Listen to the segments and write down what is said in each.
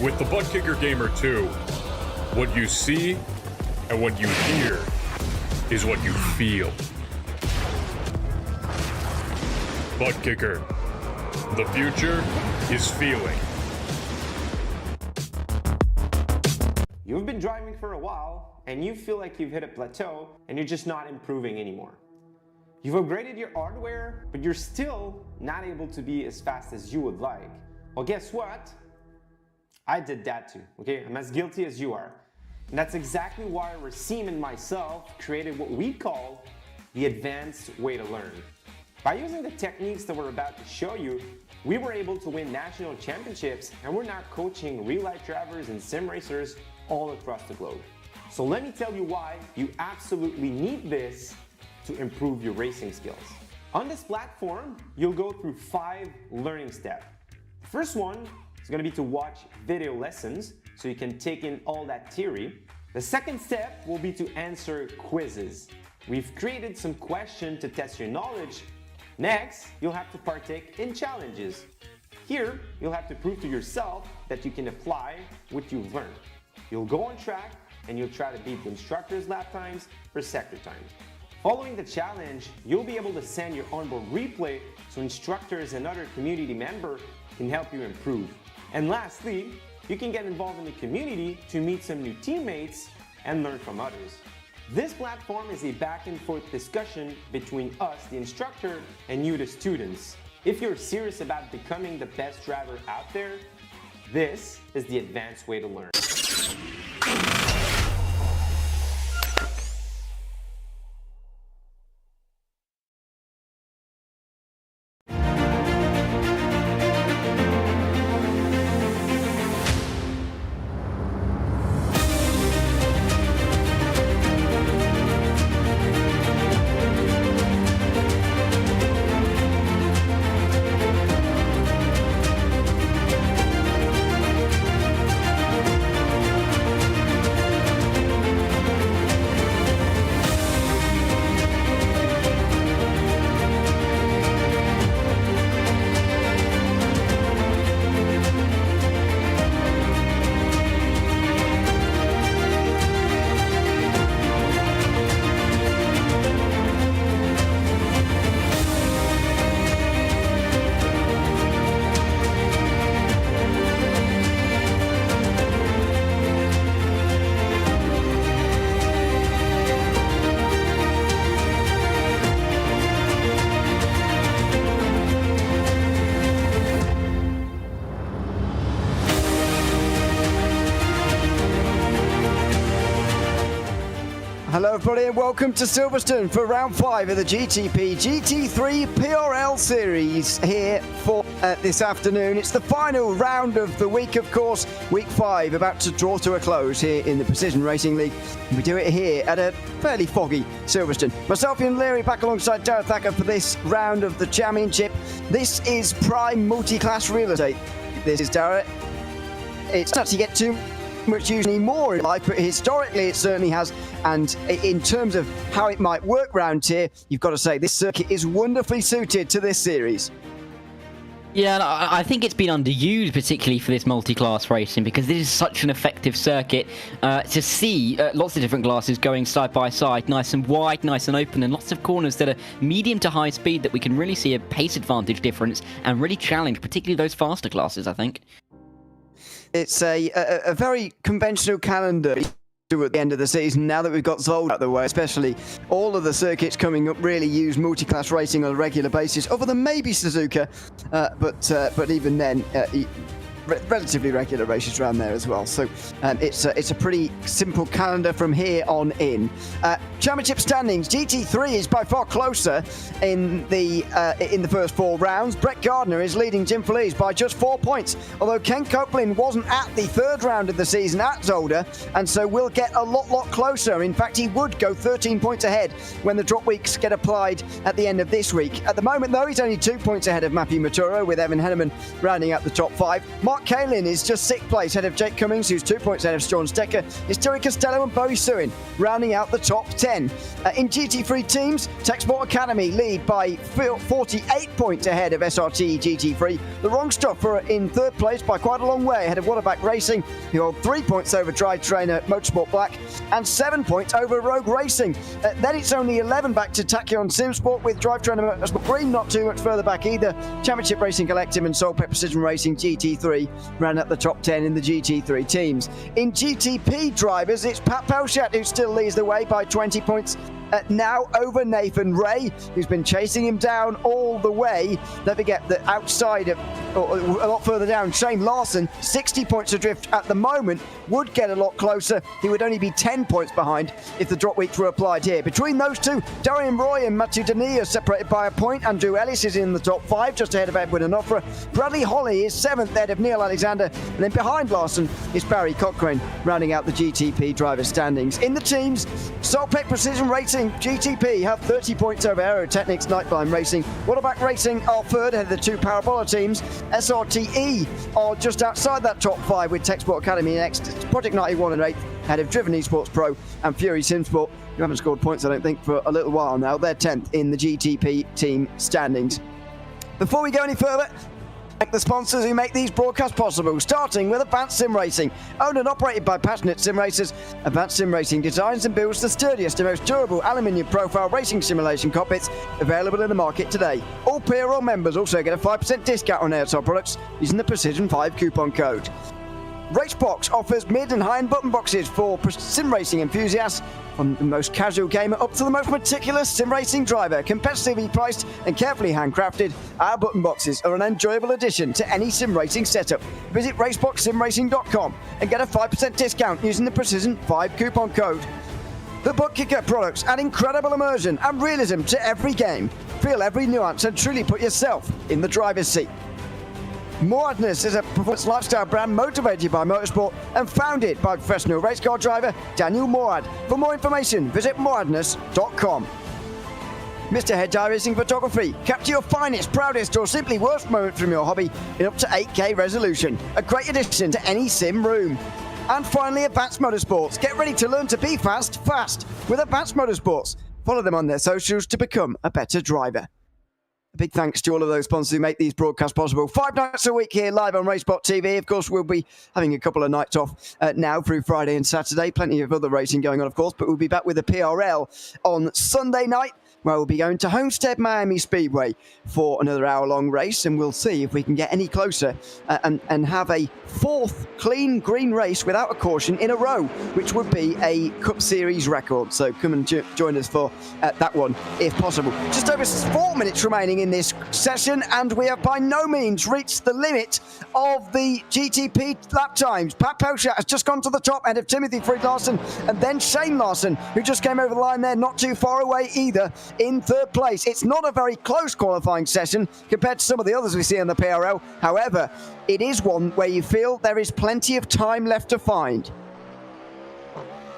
With the Butt Kicker Gamer 2, what you see and what you hear is what you feel. Butt Kicker. The future is feeling. You've been driving for a while and you feel like you've hit a plateau and you're just not improving anymore. You've upgraded your hardware, but you're still not able to be as fast as you would like. Well, guess what? I did that too, okay? I'm as guilty as you are. And that's exactly why Racine and myself created what we call the advanced way to learn. By using the techniques that we're about to show you, we were able to win national championships, and we're now coaching real-life drivers and sim racers all across the globe. So let me tell you why you absolutely need this to improve your racing skills. On this platform, you'll go through 5 learning steps. The first one is going to be to watch video lessons so you can take in all that theory. The second step will be to answer quizzes. We've created some questions to test your knowledge. Next, you'll have to partake in challenges. Here, you'll have to prove to yourself that you can apply what you've learned. You'll go on track and you'll try to beat the instructor's lap times or sector times. Following the challenge, you'll be able to send your onboard replay so instructors and other community members can help you improve. And lastly, you can get involved in the community to meet some new teammates and learn from others. This platform is a back and forth discussion between us, the instructor, and you, the students. If you're serious about becoming the best driver out there, this is the advanced way to learn. Hello everybody and welcome to Silverstone for round 5 of the GTP GT3 PRL Series here for this afternoon. It's the final round of the week, of course, week 5 about to draw to a close here in the Precision Racing League. We do it here at a fairly foggy Silverstone. Myself, Ian Leary, back alongside Darragh Thacker for this round of the championship. This is prime multi-class real estate. This is Darragh. It's not to get too much usually more in life, but historically it certainly has. And in terms of how it might work round here, you've got to say this circuit is wonderfully suited to this series. Yeah, I think it's been underused, particularly for this multi-class racing, because this is such an effective circuit to see lots of different classes going side by side, nice and wide, nice and open, and lots of corners that are medium to high speed that we can really see a pace advantage difference and really challenge, particularly those faster classes, I think. It's a very conventional calendar at the end of the season now that we've got Zold out of the way, especially all of the circuits coming up really use multi-class racing on a regular basis, other than maybe Suzuka, but even then relatively regular races around there as well. So it's a pretty simple calendar from here on in. Championship standings: GT3 is by far closer in the first 4 rounds. Brett Gardner is leading Jim Feliz by just 4 points, although Ken Copeland wasn't at the 3rd round of the season at Zolder, and so will get a lot closer. In fact, he would go 13 points ahead when the drop weeks get applied at the end of this week. At the moment, though, he's only 2 points ahead of Matthew Maturo, with Evan Henneman rounding out the top 5. Mark Kalin is just 6th place ahead of Jake Cummings, who's 2 points ahead of Sean Stecker. It's Terry Costello and Bowie Suin rounding out the top 10. In GT3 teams, Techsport Academy lead by 48 points ahead of SRT GT3. The Wrong Stuff are in 3rd place by quite a long way ahead of Waterback Racing, who hold 3 points over Drive Trainer Motorsport Black and 7 points over Rogue Racing. Then it's only 11 back to Tachyon Simsport, with Drive Trainer Motorsport Green not too much further back either. Championship Racing Collective and Soulpep Precision Racing GT3 round up the top 10 in the GT3 teams. In GTP drivers, it's Pat Pelchat who still leads the way by 20 points now over Nathan Ray, who's been chasing him down all the way. Don't forget that outside of, or a lot further down, Shane Larson, 60 points adrift at the moment, would get a lot closer. He would only be 10 points behind if the drop weeks were applied here. Between those two, Darian Roy and Mathieu Denis are separated by a point. Andrew Ellis is in the top 5, just ahead of Edwin Onofre. Bradley Holly is 7th, ahead of Neil Alexander. And then behind Larson is Barry Cochrane, rounding out the GTP driver standings. In the teams, Solpec Precision Racing, GTP, have 30 points over Aerotechnics Nightline Racing. Waterback Racing are third, ahead of the two Parabola teams. SRTE are just outside that top 5 with Techsport Academy next. Project 91 and 8th, ahead of Driven Esports Pro and Fury Simsport, who haven't scored points, I don't think, for a little while now. They're 10th in the GTP team standings. Before we go any further, thank the sponsors who make these broadcasts possible, starting with Advanced Sim Racing. Owned and operated by passionate sim racers, Advanced Sim Racing designs and builds the sturdiest and most durable aluminium profile racing simulation cockpits available in the market today. All PRL members also get a 5% discount on airtime products using the Precision 5 coupon code. Racebox offers mid and high-end button boxes for sim racing enthusiasts, from the most casual gamer up to the most meticulous sim racing driver. Competitively priced and carefully handcrafted, our button boxes are an enjoyable addition to any sim racing setup. Visit raceboxsimracing.com and get a 5% discount using the Precision 5 coupon code. The Bookkicker products add incredible immersion and realism to every game. Feel every nuance and truly put yourself in the driver's seat. Moradness is a performance lifestyle brand motivated by motorsport and founded by professional race car driver Daniel Morad. For more information, visit moradness.com. Mr. Head iRacing Photography. Capture your finest, proudest, or simply worst moment from your hobby in up to 8K resolution. A great addition to any sim room. And finally, Advanced Motorsports. Get ready to learn to be fast with Advanced Motorsports. Follow them on their socials to become a better driver. A big thanks to all of those sponsors who make these broadcasts possible. 5 nights a week here live on RaceSpotTV. Of course, we'll be having a couple of nights off now through Friday and Saturday. Plenty of other racing going on, of course, but we'll be back with the PRL on Sunday night, where we'll be going to Homestead Miami Speedway for another hour-long race, and we'll see if we can get any closer and have a 4th clean green race without a caution in a row, which would be a Cup Series record. So come and join us for that one, if possible. Just over 4 minutes remaining in this session, and we have by no means reached the limit of the GTP lap times. Pat Pelchat has just gone to the top end of Timothy Fried Larson, and then Shane Larson, who just came over the line there, not too far away either, in 3rd place. It's not a very close qualifying session compared to some of the others we see in the PRL. However, it is one where you feel there is plenty of time left to find.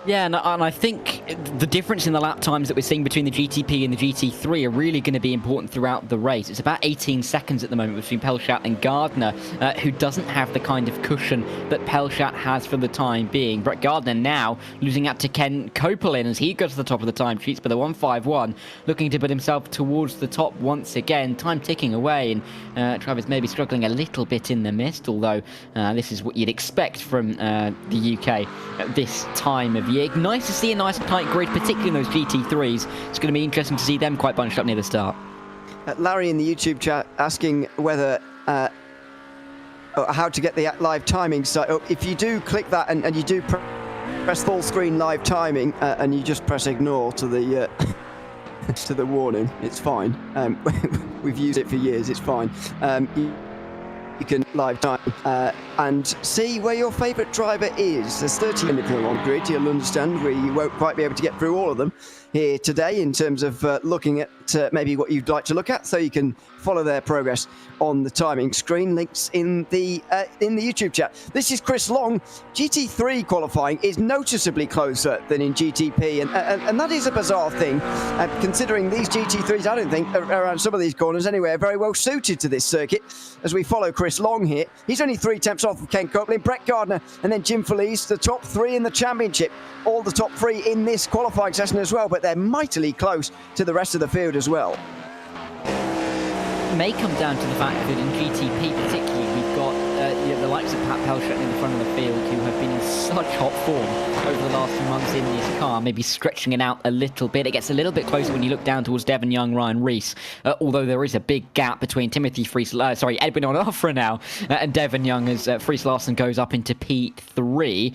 Yeah, and I think the difference in the lap times that we're seeing between the GTP and the GT3 are really going to be important throughout the race. It's about 18 seconds at the moment between Pelchat and Gardner, who doesn't have the kind of cushion that Pelchat has for the time being. Brett Gardner now losing out to Ken Copeland as he goes to the top of the time sheets by the 1:51, looking to put himself towards the top once again. Time ticking away, and Travis maybe struggling a little bit in the mist, although this is what you'd expect from the UK at this time of year. Nice to see a nice tight grid, particularly in those GT3s. It's going to be interesting to see them quite bunched up near the start. Larry in the YouTube chat asking whether how to get the live timing set up. If you do click that and you do press full screen live timing and you just press ignore to the to the warning, it's fine. We've used it for years, it's fine. You can live time and see where your favourite driver is. There's 30 minutes on grid. You'll understand you won't quite be able to get through all of them here today in terms of looking at maybe what you'd like to look at, so you can follow their progress on the timing screen. Links in the YouTube chat. This is Chris Long. GT3 qualifying is noticeably closer than in GTP, and that is a bizarre thing, considering these GT3s, I don't think, around some of these corners anyway, are very well suited to this circuit. As we follow Chris Long here, he's only 3 tenths off of Ken Copeland, Brett Gardner, and then Jim Felice, the top 3 in the championship. All the top 3 in this qualifying session as well, but they're mightily close to the rest of the field as well. May come down to the fact that in GTP particularly we've got the likes of Pat Pelshut in the front of the field, who have been in such hot form over the last few months in this car, maybe stretching it out a little bit. It gets a little bit closer when you look down towards Devon Young, Ryan Rees, although there is a big gap between Edwin Onofre now and Devon Young as Friis Larsen goes up into P3.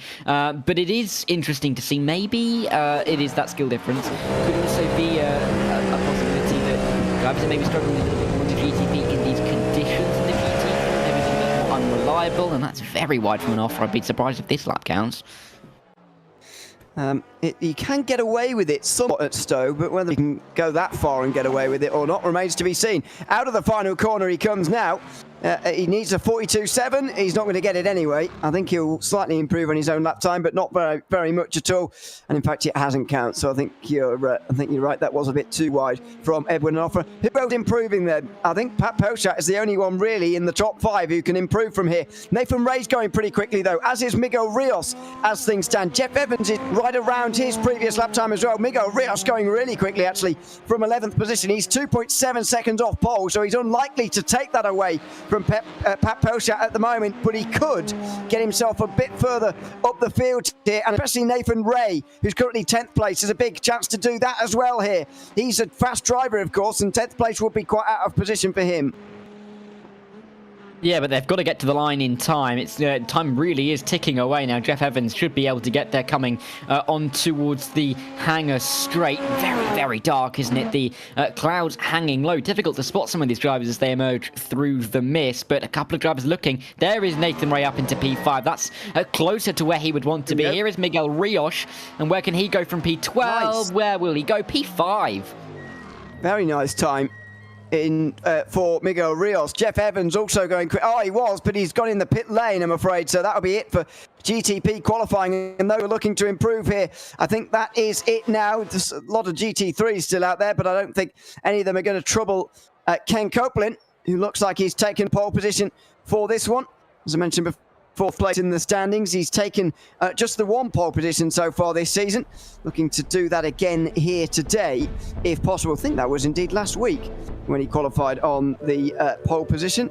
But it is interesting to see. Maybe it is that skill difference. Could also be a possibility that drivers are maybe struggling a little bit more in the GTP in these conditions in the GT. Maybe a little bit more unreliable, and that's very wide from an offer. I'd be surprised if this lap counts. You can get away with it somewhat at Stowe, but whether he can go that far and get away with it or not remains to be seen. Out of the final corner he comes now. He needs a 42.7. He's not going to get it anyway. I think he'll slightly improve on his own lap time, but not very much at all. And in fact, it hasn't counted. So I think you're right. That was a bit too wide from Edwin Onofre. Who else improving there? I think Pat Pelshut is the only one really in the top 5 who can improve from here. Nathan Ray's going pretty quickly though, as is Miguel Rios as things stand. Jeff Evans is right around his previous lap time as well. Miguel Rios going really quickly actually from 11th position. He's 2.7 seconds off pole, so he's unlikely to take that away from Pat Pelshut at the moment, but he could get himself a bit further up the field here, and especially Nathan Ray, who's currently 10th place, has a big chance to do that as well here. He's a fast driver, of course, and 10th place would be quite out of position for him. Yeah, but they've got to get to the line in time. It's time really is ticking away now. Jeff Evans should be able to get there coming on towards the hangar straight. Very, very dark, isn't it? The clouds hanging low. Difficult to spot some of these drivers as they emerge through the mist, but a couple of drivers looking. There is Nathan Ray up into P5. That's closer to where he would want to be. Yep. Here is Miguel Rios, and where can he go from P12? Nice. Where will he go? P5. Very nice time for Miguel Rios. Jeff Evans also going quick. Oh, he was, but he's gone in the pit lane, I'm afraid. So that'll be it for GTP qualifying. And though we're looking to improve here, I think that is it now. There's a lot of GT3s still out there, but I don't think any of them are going to trouble Ken Copeland, who looks like he's taken pole position for this one. As I mentioned before, 4th place in the standings. He's taken just the 1 pole position so far this season. Looking to do that again here today, if possible. I think that was indeed last week when he qualified on the pole position.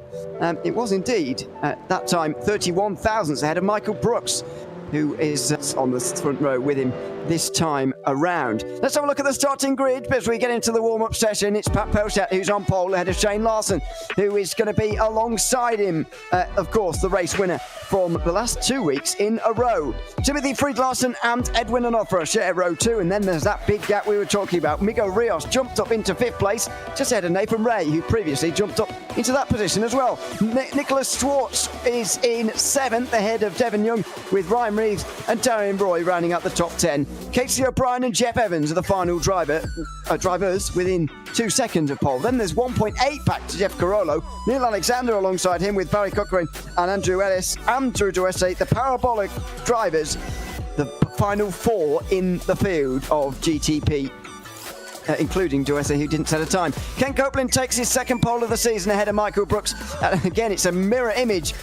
It was indeed, at that time, 31 thousandths ahead of Michael Brooks, who is on the front row with him this time around. Let's have a look at the starting grid as we get into the warm-up session. It's Pat Pelshut who's on pole ahead of Shane Larsen, who is going to be alongside him, of course, the race winner from the last 2 weeks in a row. Timothy Friis Larsen and Edwin Onofre share row 2, and then there's that big gap we were talking about. Miguel Rios jumped up into 5th place, just ahead of Nathan Ray, who previously jumped up into that position as well. Nicholas Schwartz is in 7th, ahead of Devon Young, with Ryan Reeves and Darian Roy rounding out the top 10. Casey O'Brien and Jeff Evans are the final drivers within 2 seconds of pole. Then there's 1.8 back to Jeff Carollo. Neil Alexander alongside him with Barry Cochrane and Andrew Ellis and Drew Duesse, the parabolic drivers, the final 4 in the field of GTP. Including Duesse, who didn't set a time. Ken Copeland takes his 2nd pole of the season ahead of Michael Brooks. Again, it's a mirror image.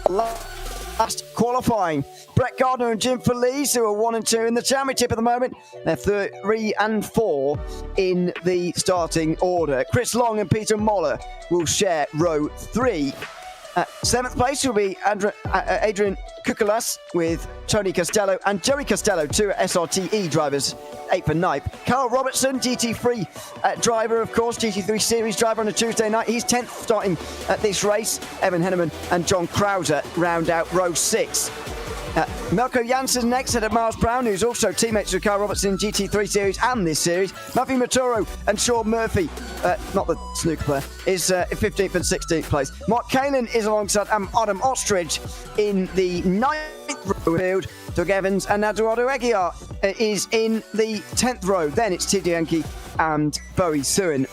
Last qualifying. Brett Gardner and Jim Felice, who are 1 and 2 in the championship at the moment. They're 3 and 4 in the starting order. Chris Long and Peter Moller will share row 3. 7th place will be Adrian Kukulas with Tony Costello and Joey Costello, 2 SRTE drivers, 8th and 9th. Carl Robertson, GT3 driver, of course, GT3 Series driver on a Tuesday night. He's 10th starting at this race. Evan Henneman and John Krauser round out row 6. Melko Janssen next, ahead of Miles Brown, who's also teammates with Carl Robertson in GT3 Series and this series. Matthew Maturo and Sean Murphy, not the snooker player, is 15th and 16th place. Mark Kalin is alongside Adam Ostrich in the 9th row field. Doug Evans and Eduardo Eguiar is in the 10th row. Then it's Tid Yankee and Bowie Suin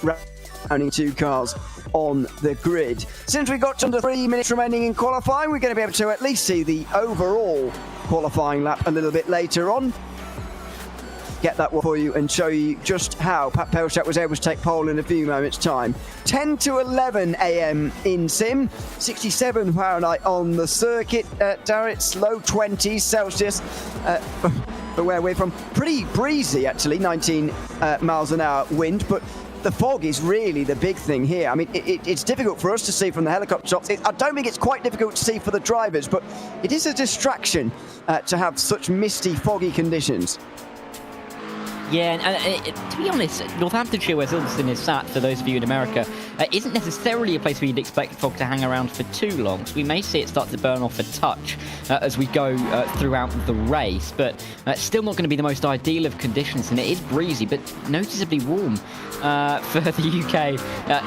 rounding 2 cars on the grid. Since we've got under 3 minutes remaining in qualifying, we're going to be able to at least see the overall qualifying lap a little bit later on. Get that one for you and show you just how Pat Pelshut was able to take pole in a few moments' time. 10 to 11 a.m. in sim, 67 Fahrenheit on the circuit. It's low 20s Celsius for where we're from. Pretty breezy, actually, 19 miles an hour wind, but the fog is really the big thing here. I mean, it's difficult for us to see from the helicopter shots. I don't think it's quite difficult to see for the drivers, but it is a distraction to have such misty, foggy conditions. Yeah, and to be honest, Northamptonshire, where Silverstone is sat, for those of you in America, isn't necessarily a place where you'd expect fog to hang around for too long. So we may see it start to burn off a touch as we go throughout the race, but still not going to be the most ideal of conditions. And it is breezy, but noticeably warm for the UK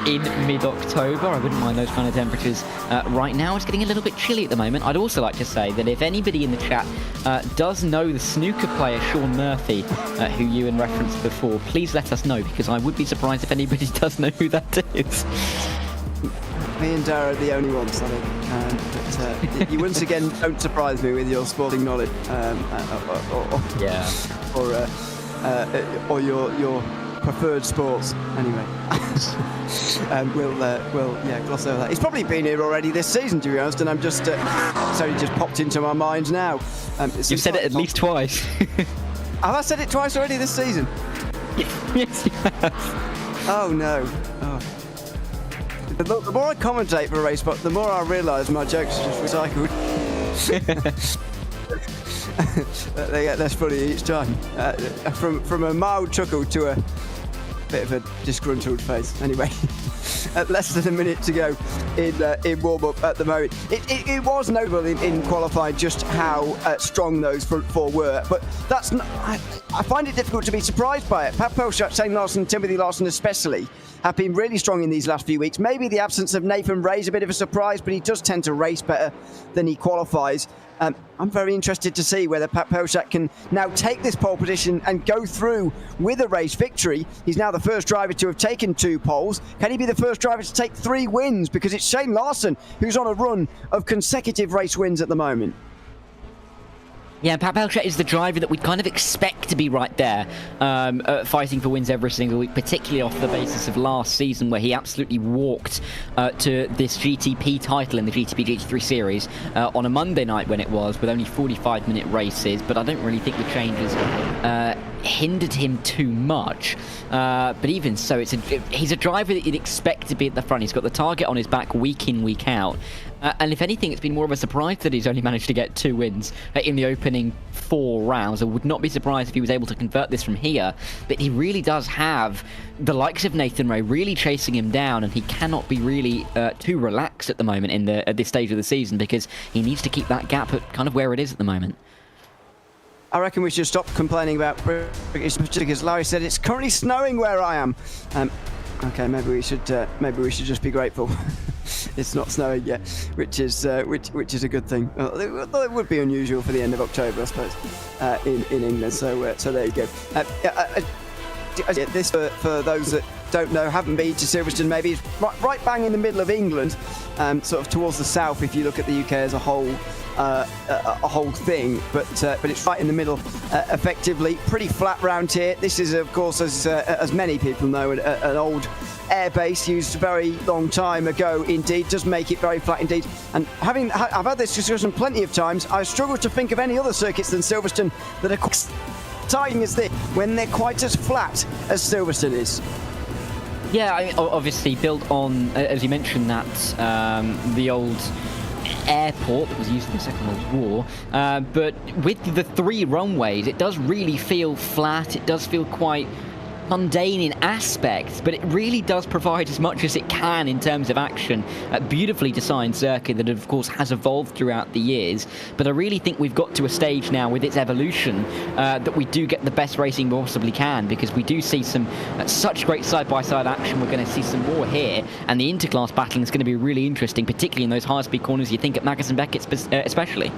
in mid-October. I wouldn't mind those kind of temperatures right now. It's getting a little bit chilly at the moment. I'd also like to say that if anybody in the chat does know the snooker player Sean Murphy, who you referenced before, please let us know, because I would be surprised if anybody does know who that is. Me and Dara are the only ones, I think. But you once again don't surprise me with your sporting knowledge, or your preferred sports. Anyway, we'll gloss over that. He's probably been here already this season, to be honest, and I'm just it's only just popped into my mind now. You've said it at least twice. Have I said it twice already this season? Yes, you have. Oh no. Oh. The more I commentate for RaceSpot, the more I realise my jokes are just recycled. They get less funny each time. From a mild chuckle to a bit of a disgruntled face. Anyway, less than a minute to go in warm-up at the moment. It was notable in qualifying just how strong those front four were, but that's not, I find it difficult to be surprised by it. Pat Pelchat, Shane Larson, Timothy Larson especially, have been really strong in these last few weeks. Maybe the absence of Nathan Ray is a bit of a surprise, but he does tend to race better than he qualifies. I'm very interested to see whether Pat Pelchat can now take this pole position and go through with a race victory. He's now the first driver to have taken 2 poles. Can he be the first driver to take 3 wins? Because it's Shane Larson who's on a run of consecutive race wins at the moment. Yeah, Pat Pelchat is the driver that we'd kind of expect to be right there, fighting for wins every single week, particularly off the basis of last season, where he absolutely walked to this GTP title in the GTP GT3 Series on a Monday night when it was, with only 45-minute races. But I don't really think the changes hindered him too much. But even so, he's a driver that you'd expect to be at the front. He's got the target on his back week in, week out. And if anything, it's been more of a surprise that he's only managed to get 2 wins in the opening 4 rounds. I would not be surprised if he was able to convert this from here. But he really does have the likes of Nathan Ray really chasing him down, and he cannot be really too relaxed at the moment at this stage of the season, because he needs to keep that gap at kind of where it is at the moment. I reckon we should stop complaining about British, because Larry said it's currently snowing where I am. Okay, maybe we should just be grateful it's not snowing yet, which is a good thing. Although it would be unusual for the end of October, I suppose, in England. So there you go. This for those that don't know, haven't been to Silverstone, maybe it's right bang in the middle of England, sort of towards the south if you look at the UK as a whole thing, but it's right in the middle, effectively. Pretty flat round here. This is, of course, as many people know, an old air base used a very long time ago indeed. Does make it very flat indeed. And I've had this discussion plenty of times, I struggle to think of any other circuits than Silverstone that are quite exciting as this, when they're quite as flat as Silverstone is. Yeah, I mean, obviously built on, as you mentioned, that the old airport that was used in the Second World War, but with the 3 runways, it does really feel flat. It does feel quite mundane in aspects, but it really does provide as much as it can in terms of action. A beautifully designed circuit that, of course, has evolved throughout the years, but I really think we've got to a stage now with its evolution that we do get the best racing we possibly can, because we do see some such great side-by-side action. We're going to see some more here, and the interclass battling is going to be really interesting, particularly in those high-speed corners, you think at Magnussen Beckett especially.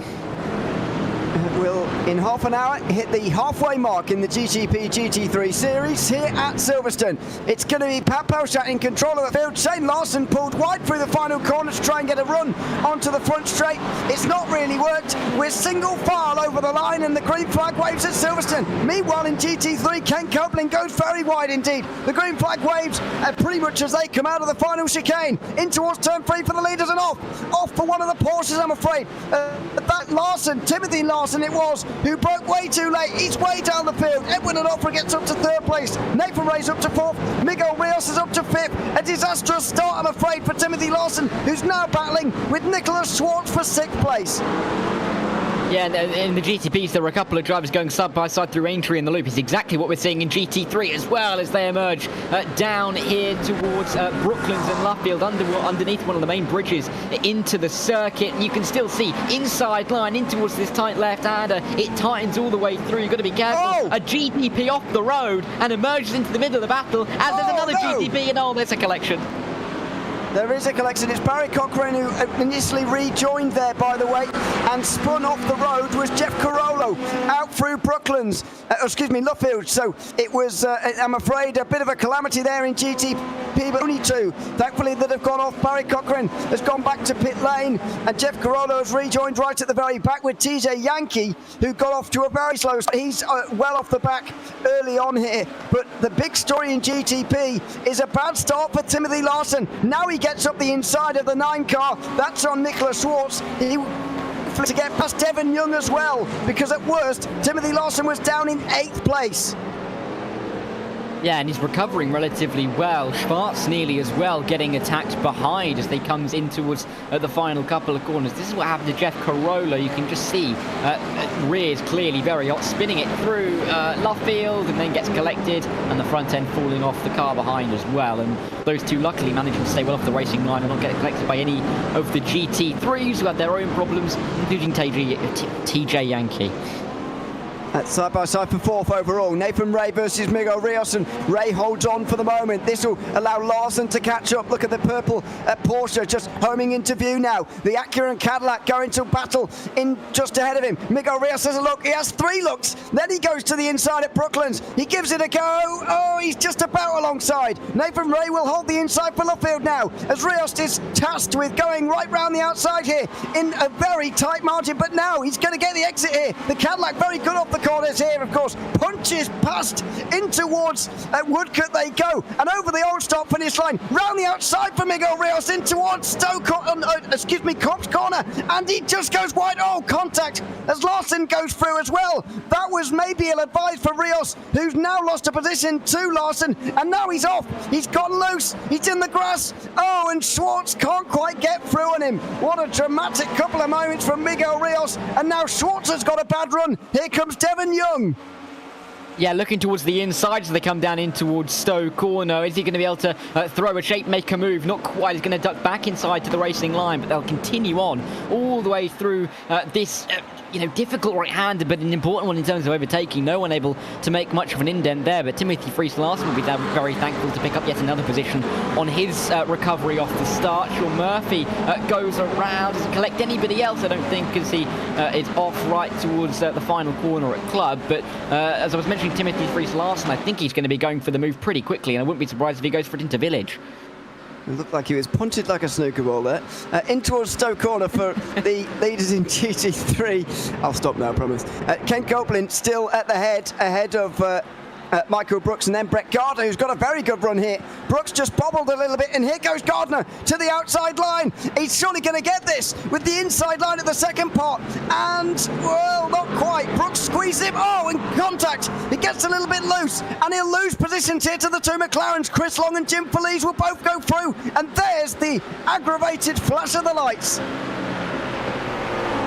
We'll, in half an hour, hit the halfway mark in the GTP GT3 Series here at Silverstone. It's going to be Pat Pelchat in control of the field. Shane Larson pulled wide through the final corner to try and get a run onto the front straight. It's not really worked. We're single file over the line, and the green flag waves at Silverstone. Meanwhile, in GT3, Ken Copeland goes very wide indeed. The green flag waves pretty much as they come out of the final chicane. In towards turn 3 for the leaders, and off for one of the Porsches, I'm afraid. That Larson, Timothy Larson it was, who broke way too late. He's way down the field. Edwin Onofre gets up to 3rd place. Nathan Ray's up to 4th. Miguel Rios is up to 5th. A disastrous start, I'm afraid, for Timothy Larson, who's now battling with Nicholas Schwartz for 6th place. Yeah, in the GTPs, there were a couple of drivers going side by side through Aintree in the loop. It's exactly what we're seeing in GT3 as well, as they emerge down here towards Brooklands and Luffield, underneath one of the main bridges into the circuit. You can still see inside line in towards this tight left-hander. It tightens all the way through. You've got to be careful. Oh! A GTP off the road and emerges into the middle of the battle as there's another GTP, and there's a collection. There is a collection. It's Barry Cochrane who initially rejoined there, by the way, and spun off the road was Jeff Carollo out through Brooklands, Luffield. So it was, I'm afraid, a bit of a calamity there in GTP, but only 2, thankfully, that have gone off. Barry Cochrane has gone back to pit lane, and Jeff Carollo has rejoined right at the very back with TJ Yankee, who got off to a very slow start. He's well off the back early on here, but the big story in GTP is a bad start for Timothy Larson. Now he gets up the inside of the 9 car. That's on Nicholas Schwartz. He to get past Devon Young as well, because at worst Timothy Larson was down in 8th place. Yeah, and he's recovering relatively well. Schwartz nearly as well, getting attacked behind as they comes in towards the final couple of corners. This is what happened to Jeff Carollo. You can just see rears clearly very hot, spinning it through Luffield, and then gets collected, and the front end falling off the car behind as well. And those two luckily managing to stay well off the racing line and not get collected by any of the GT3s who had their own problems, including TJ Yankee. Side by side for 4th overall. Nathan Ray versus Miguel Rios, and Ray holds on for the moment. This will allow Larson to catch up. Look at the purple Porsche just homing into view now. The Acura and Cadillac going to battle in just ahead of him. Miguel Rios has a look. He has 3 looks. Then he goes to the inside at Brooklands. He gives it a go. Oh, he's just about alongside. Nathan Ray will hold the inside for Luffield now, as Rios is tasked with going right round the outside here in a very tight margin, but now he's going to get the exit here. The Cadillac very good off the corners here, of course, punches past in towards Woodcote they go, and over the old start finish line, round the outside for Miguel Rios in towards Cops corner, and he just goes wide. Oh, contact as Larson goes through as well. That was maybe ill-advised for Rios, who's now lost a position to Larson, and now he's off. He's gotten loose. He's in the grass. Oh, and Schwartz can't quite get through on him. What a dramatic couple of moments from Miguel Rios, and now Schwartz has got a bad run. Here comes Devon Young. Yeah, looking towards the inside as they come down in towards Stowe Corner. Is he going to be able to throw a shape, make a move? Not quite. He's going to duck back inside to the racing line, but they'll continue on all the way through this difficult right-hander, but an important one in terms of overtaking. No one able to make much of an indent there, but Timothy Fries-Larson will be very thankful to pick up yet another position on his recovery off the start. Sean Murphy goes around, doesn't collect anybody else, I don't think, because he is off right towards the final corner at Club. But as I was mentioning, Timothy Fries-Larson, I think he's going to be going for the move pretty quickly, and I wouldn't be surprised if he goes for it into Village. It looked like he was punted like a snooker ball there. In towards Stowe Corner for the leaders in GT3. I'll stop now, I promise. Ken Copeland still at the head, ahead of Michael Brooks, and then Brett Gardner, who's got a very good run here. Brooks just bobbled a little bit, and here goes Gardner to the outside line. He's surely going to get this with the inside line at the second part, and, well, not quite. Brooks squeezed him. Oh, in contact. He gets a little bit loose, and he'll lose positions here to the 2 McLarens. Chris Long and Jim Feliz will both go through, and there's the aggravated flash of the lights.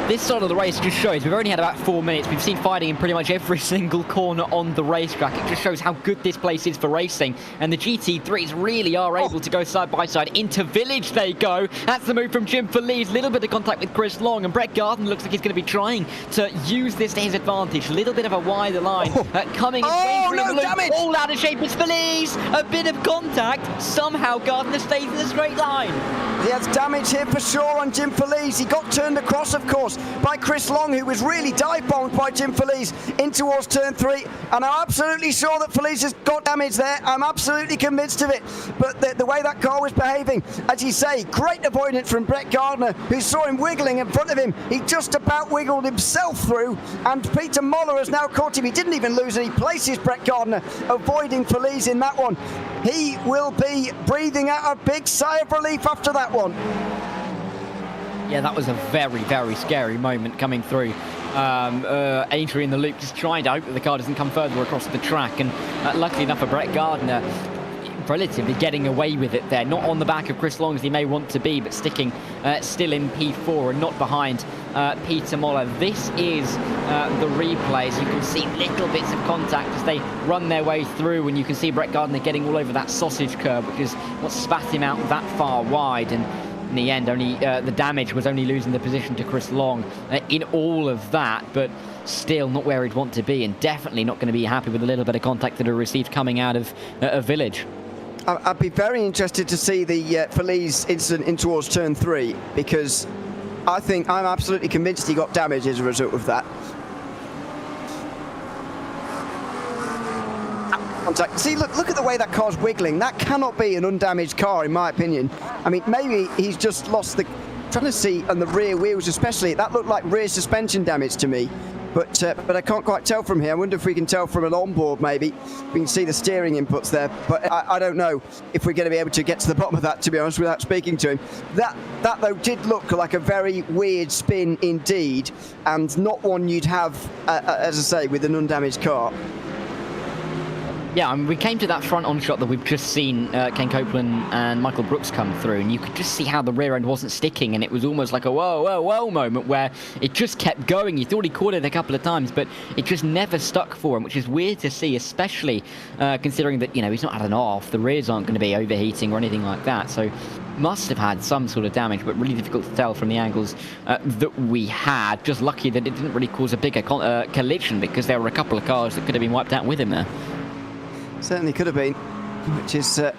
This side of the race just shows we've only had about 4 minutes. We've seen fighting in pretty much every single corner on the racetrack. It just shows how good this place is for racing. And the GT3s really are able to go side by side. Into Village they go. That's the move from Jim Feliz. Little bit of contact with Chris Long. And Brett Gardner looks like he's going to be trying to use this to his advantage. Little bit of a wider line. Coming in. No damage! All out of shape is Feliz. A bit of contact. Somehow Gardner stays in a straight line. He has damage here for sure on Jim Feliz. He got turned across, of course, by Chris Long, who was really dive-bombed by Jim Feliz in towards turn 3. And I'm absolutely sure that Feliz has got damage there. I'm absolutely convinced of it. But the way that car was behaving, as you say, great avoidance from Brett Gardner, who saw him wiggling in front of him. He just about wiggled himself through, and Peter Moller has now caught him. He didn't even lose any places, Brett Gardner, avoiding Feliz in that one. He will be breathing out a big sigh of relief after that one. Yeah, that was a very, very scary moment coming through. Adrian the loop, just trying to hope that the car doesn't come further across the track, and luckily enough for Brett Gardner, relatively getting away with it there. Not on the back of Chris Long as he may want to be, but sticking still in P4 and not behind Peter Moller. This is the replay. So you can see little bits of contact as they run their way through, and you can see Brett Gardner getting all over that sausage curb, which is what spat him out that far wide. And in the end, only the damage was only losing the position to Chris Long in all of that, but still not where he'd want to be, and definitely not going to be happy with a little bit of contact that he received coming out of Village. I'd be very interested to see the Feliz incident in towards turn 3, because I'm absolutely convinced he got damage as a result of that. Contact. See, look at the way that car's wiggling. That cannot be an undamaged car, in my opinion. I mean, maybe he's just lost the... Trying to see on the rear wheels especially, that looked like rear suspension damage to me. But I can't quite tell from here. I wonder if we can tell from an onboard, maybe. We can see the steering inputs there, but I don't know if we're going to be able to get to the bottom of that, to be honest, without speaking to him. That though, did look like a very weird spin indeed, and not one you'd have, as I say, with an undamaged car. Yeah, I mean, we came to that front on shot that we've just seen Ken Copeland and Michael Brooks come through, and you could just see how the rear end wasn't sticking, and it was almost like a whoa, whoa, whoa moment where it just kept going. You thought he caught it a couple of times, but it just never stuck for him, which is weird to see, especially considering that, you know, he's not had an off, the rears aren't going to be overheating or anything like that, so must have had some sort of damage, but really difficult to tell from the angles that we had. Just lucky that it didn't really cause a bigger collision, because there were a couple of cars that could have been wiped out with him there. Certainly could have been, which is a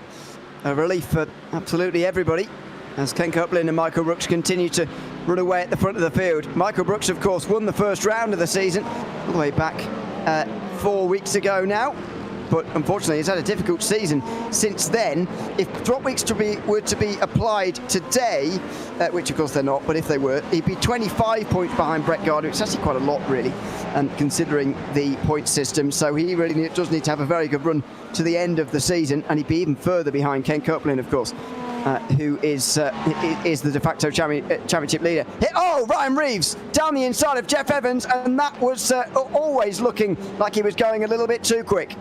relief for absolutely everybody, as Ken Copeland and Michael Brooks continue to run away at the front of the field. Michael Brooks, of course, won the first round of the season all the way back 4 weeks ago now, but unfortunately he's had a difficult season since then. If drop weeks were to be applied today, which of course they're not, but if they were, he'd be 25 points behind Brett Gardner. It's actually quite a lot, really, considering the point system. So he really does need to have a very good run to the end of the season, and he'd be even further behind Ken Copeland, of course, who is the de facto championship leader. Oh, Ryan Reeves down the inside of Jeff Evans, and that was always looking like he was going a little bit too quick.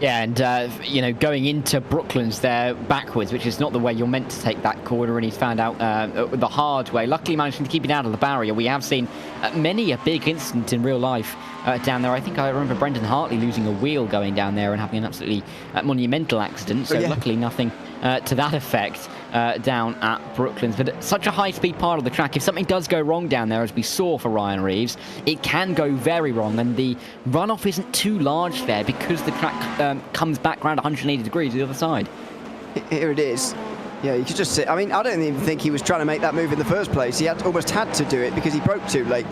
Yeah, and, you know, going into Brooklands there backwards, which is not the way you're meant to take that corner, and he's found out the hard way. Luckily managing to keep it out of the barrier. We have seen many a big incident in real life down there. I think I remember Brendan Hartley losing a wheel going down there and having an absolutely monumental accident, so luckily nothing to that effect down at Brooklands. But such a high-speed part of the track, if something does go wrong down there, as we saw for Ryan Reeves, it can go very wrong, and the runoff isn't too large there because the track comes back around 180 degrees the other side. Here it is. Yeah, you could just see. I mean, I don't even think he was trying to make that move in the first place. He almost had to do it because he broke too late.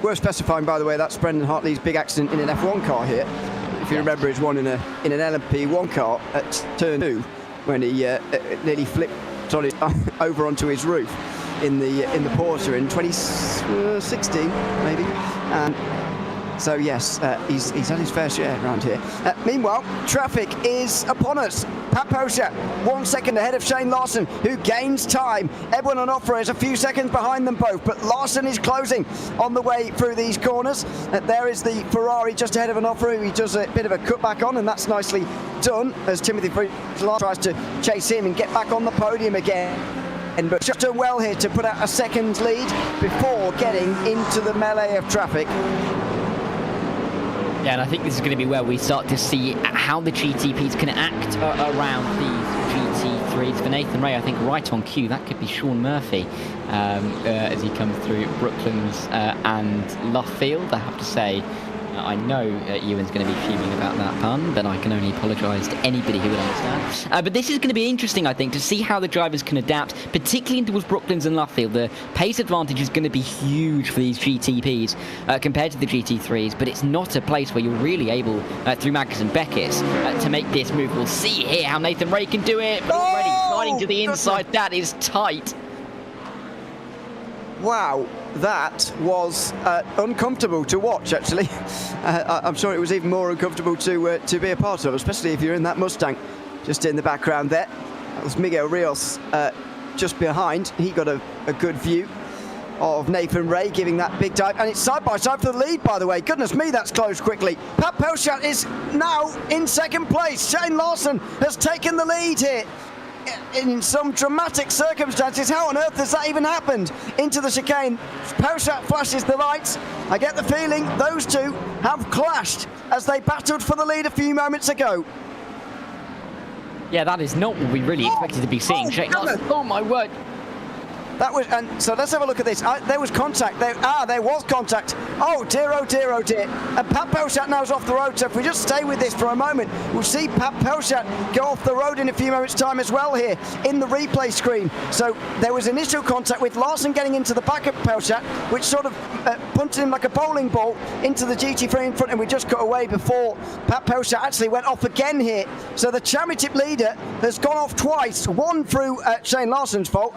Worth specifying, by the way, that's Brendan Hartley's big accident in an F1 car here. If you remember, it's one in an LMP1 car at turn 2 when he nearly flipped on over onto his roof in the Porsche in 2016, maybe. So yes, he's had his fair share around here. Meanwhile, traffic is upon us. Pat Posher, 1 second ahead of Shane Larson, who gains time. Edwin Onofre is a few seconds behind them both, but Larson is closing on the way through these corners. There is the Ferrari just ahead of Onofre, who he does a bit of a cutback on, and that's nicely done as Timothy Friedland tries to chase him and get back on the podium again. But just done well here to put out a second lead before getting into the melee of traffic. Yeah, and I think this is going to be where we start to see how the GTPs can act around these GT3s. For Nathan Ray, I think right on cue, that could be Sean Murphy as he comes through Brooklands and Luffield. I have to say, I know Ewan's going to be fuming about that pun, but I can only apologise to anybody who would understand. But this is going to be interesting, I think, to see how the drivers can adapt, particularly towards Brooklands and Luffield. The pace advantage is going to be huge for these GTPs compared to the GT3s, but it's not a place where you're really able, through Magnus and Beckett, to make this move. We'll see here how Nathan Ray can do it, but already sliding to the inside. That is tight. Wow, that was uncomfortable to watch, actually. I'm sure it was even more uncomfortable to be a part of, especially if you're in that Mustang just in the background there. That was Miguel Rios just behind. He got a good view of Nathan Ray giving that big dive, and it's side by side for the lead, by the way. Goodness me, that's closed quickly. Pat Pelchat is now in second place. Shane Larson has taken the lead here in some dramatic circumstances. How on earth has that even happened? Into the chicane, Pelchat flashes the lights. I get the feeling those two have clashed as they battled for the lead a few moments ago. Yeah, that is not what we really expected to be seeing. Shane Larson, oh my word. That was, and so let's have a look at this. There was contact. There was contact. Oh dear, oh dear, oh dear. And Pat Pelchat now is off the road. So if we just stay with this for a moment, we'll see Pat Pelchat go off the road in a few moments' time as well here in the replay screen. So there was initial contact with Larson getting into the back of Pelchat, which sort of punted him like a bowling ball into the GT3 in front, and we just got away before Pat Pelchat actually went off again here. So the championship leader has gone off twice. One through Shane Larson's fault,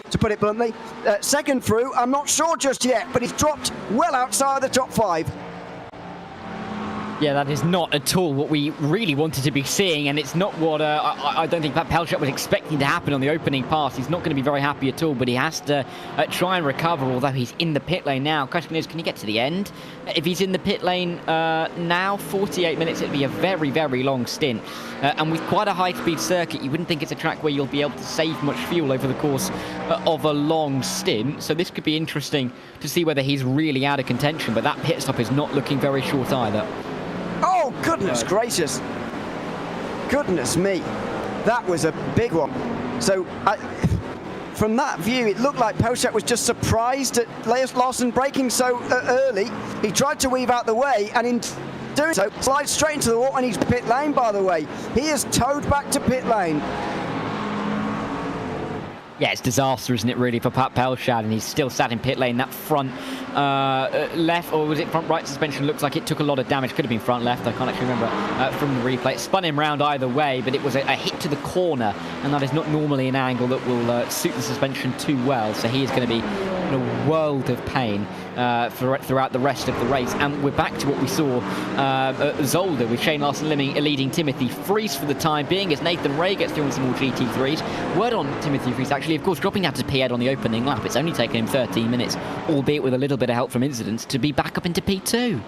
to put it bluntly. Second through, I'm not sure just yet, but he's dropped well outside the top 5. Yeah, that is not at all what we really wanted to be seeing, and it's not what I don't think Pat Pelchat was expecting to happen on the opening pass. He's not going to be very happy at all, but he has to try and recover, although he's in the pit lane now. Question is, can he get to the end? If he's in the pit lane now, 48 minutes, it'd be a very, very long stint. And with quite a high-speed circuit, you wouldn't think it's a track where you'll be able to save much fuel over the course of a long stint. So this could be interesting to see whether he's really out of contention, but that pit stop is not looking very short either. Oh, goodness gracious. Goodness me. That was a big one. So, from that view, it looked like Pelchat was just surprised at Larson braking so early. He tried to weave out the way, and in doing so, slides straight into the wall, and he's pit lane, by the way. He is towed back to pit lane. Yeah, it's disaster, isn't it, really, for Pat Pelchat, and he's still sat in pit lane. That front left, or was it front right suspension? Looks like it took a lot of damage. Could have been front left, I can't actually remember from the replay. It spun him round either way, but it was a hit to the corner, and that is not normally an angle that will suit the suspension too well, so he is going to be in a world of pain throughout the rest of the race. And we're back to what we saw at Zolder, with Shane Larson leading Timothy Freese for the time being, as Nathan Ray gets through on some more GT3s. Word on Timothy Freese, actually, of course, dropping down to P8 on the opening lap. It's only taken him 13 minutes, albeit with a little bit of help from incidents, to be back up into P2.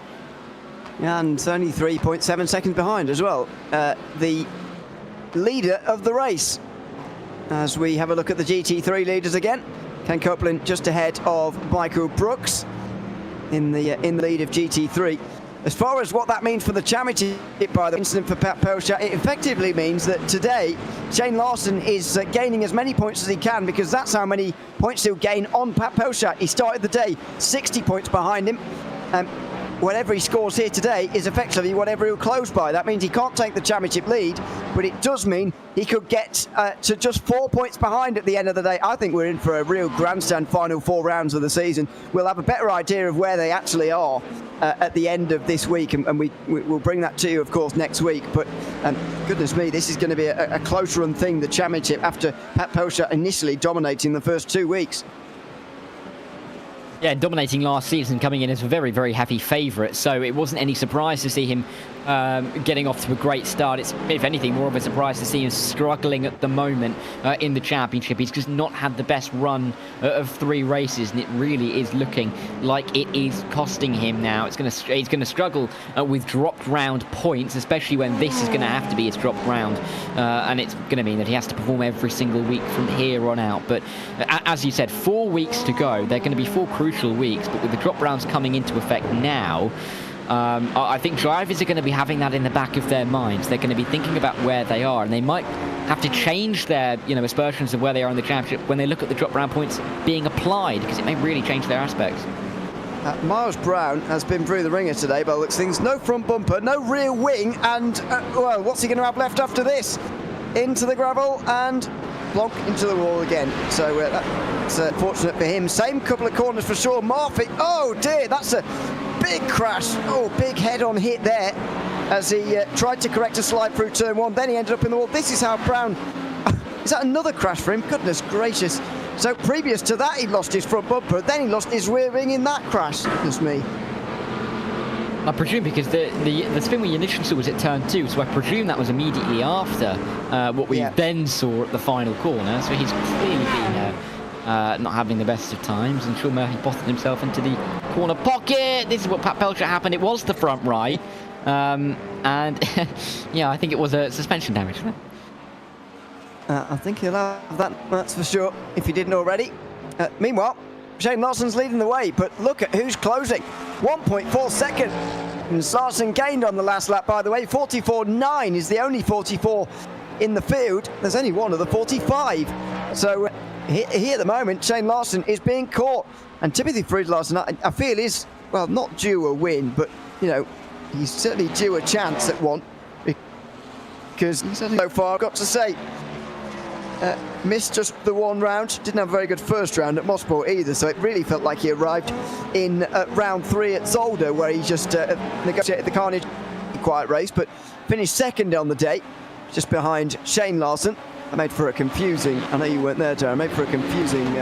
And only 3.7 seconds behind as well. The leader of the race. As we have a look at the GT3 leaders again. Ken Copeland just ahead of Michael Brooks in the lead of GT3. As far as what that means for the championship, by the incident for Pat Pelchat, it effectively means that today Shane Larson is gaining as many points as he can, because that's how many points he'll gain on Pat Pelchat. He started the day 60 points behind him. Whatever he scores here today is effectively whatever he'll close by. That means he can't take the championship lead, but it does mean he could get to just 4 points behind at the end of the day. I think we're in for a real grandstand final 4 rounds of the season. We'll have a better idea of where they actually are at the end of this week, and we'll bring that to you, of course, next week. But goodness me, this is going to be a close run thing, the championship, after Pat Pelchat initially dominating the first 2 weeks. Yeah, dominating last season, coming in as a very, very heavy favourite, so it wasn't any surprise to see him getting off to a great start. It's, if anything, more of a surprise to see him struggling at the moment in the championship. He's just not had the best run of 3 races, and it really is looking like it is costing him now. He's going to struggle with dropped round points, especially when this is going to have to be his dropped round, and it's going to mean that he has to perform every single week from here on out. But as you said, 4 weeks to go. They're going to be 4 crucial weeks, but with the drop rounds coming into effect now, I think drivers are going to be having that in the back of their minds. They're going to be thinking about where they are, and they might have to change their aspersions of where they are in the championship when they look at the drop round points being applied, because it may really change their aspects. Miles Brown has been through the ringer today, by the looks of things. No front bumper, no rear wing, and well, what's he going to have left after this? Into the gravel and plonk into the wall again. So that's fortunate for him. Same couple of corners for Sean Murphy. Oh dear, that's a big crash. Oh, big head-on hit there as he tried to correct a slide through turn 1. Then he ended up in the wall. This is how Brown... Is that another crash for him? Goodness gracious. So previous to that, he lost his front bumper. Then he lost his rear wing in that crash. Goodness me. I presume because the spin we initially saw was at turn 2, so I presume that was immediately after what we then saw at the final corner. So he's clearly been not having the best of times, and Sean Murphy bottled himself into the corner pocket. This is what Pat Pelcher happened. It was the front right, and yeah, I think it was a suspension damage. I think he'll have that, that's for sure, if he didn't already. Meanwhile, Shane Larson's leading the way, but look at who's closing. 1.4 seconds. And Larson gained on the last lap, by the way. 44.9 is the only 44 in the field. There's only one of the 45. So here at the moment, Shane Larson is being caught. And Timothy Fried-Larsen, I feel, is, well, not due a win, but, you know, he's certainly due a chance at one. Because so far, I've got to say, missed just the one round, didn't have a very good first round at Mosport either, so it really felt like he arrived in round 3 at Zolder, where he just negotiated the carnage. Quiet race, but finished second on the day, just behind Shane Larson. I made for a confusing, I know you weren't there, Darren, I made for a confusing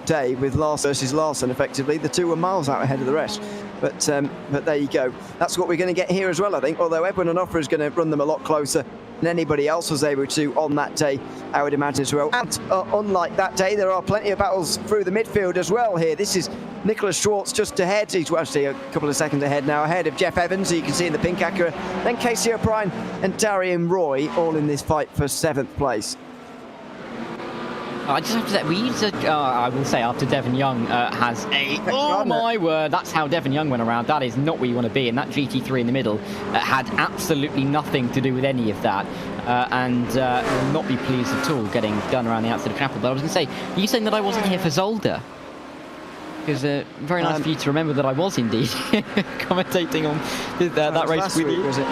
day with Larson versus Larson, effectively. The two were miles out ahead of the rest. But there you go. That's what we're going to get here as well, I think, although Edwin Onofre is going to run them a lot closer than anybody else was able to on that day, I would imagine as well. And unlike that day, there are plenty of battles through the midfield as well here. This is Nicholas Schwartz just ahead. He's actually a couple of seconds ahead now, ahead of Jeff Evans, who you can see in the pink Acura. Then Casey O'Brien and Darian Roy, all in this fight for 7th place. I just have to say, we need to, I will say, after Devon Young has a, oh my word, that's how Devon Young went around. That is not where you want to be, and that GT3 in the middle had absolutely nothing to do with any of that, and will not be pleased at all getting done around the outside of Chapel. But I was going to say, are you saying that I wasn't here for Zolder? Because very nice for you to remember that I was indeed commentating on that race with you. Was it?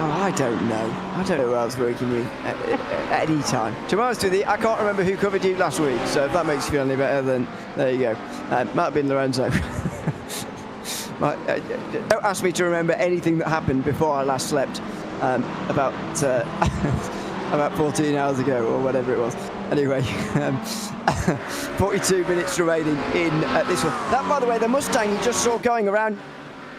Oh, I don't know. I don't know who I was working with at any time. To be honest with you, I can't remember who covered you last week, so if that makes you feel any better, then there you go. Might have been Lorenzo. Don't ask me to remember anything that happened before I last slept, about 14 hours ago, or whatever it was. Anyway, 42 minutes remaining in this one. That, by the way, the Mustang you just saw going around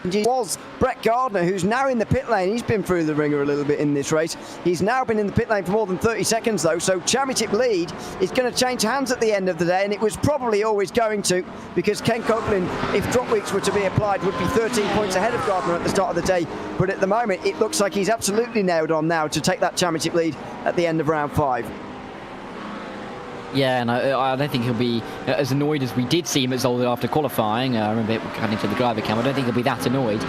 was Brett Gardner, who's now in the pit lane. He's been through the ringer a little bit in this race. He's now been in the pit lane for more than 30 seconds though, so championship lead is going to change hands at the end of the day, and it was probably always going to, because Ken Copeland, if drop weeks were to be applied, would be 13 points ahead of Gardner at the start of the day. But at the moment it looks like he's absolutely nailed on now to take that championship lead at the end of round 5. Yeah, and I don't think he'll be as annoyed as we did see him at Zolder after qualifying. I remember cutting to the driver cam. I don't think he'll be that annoyed.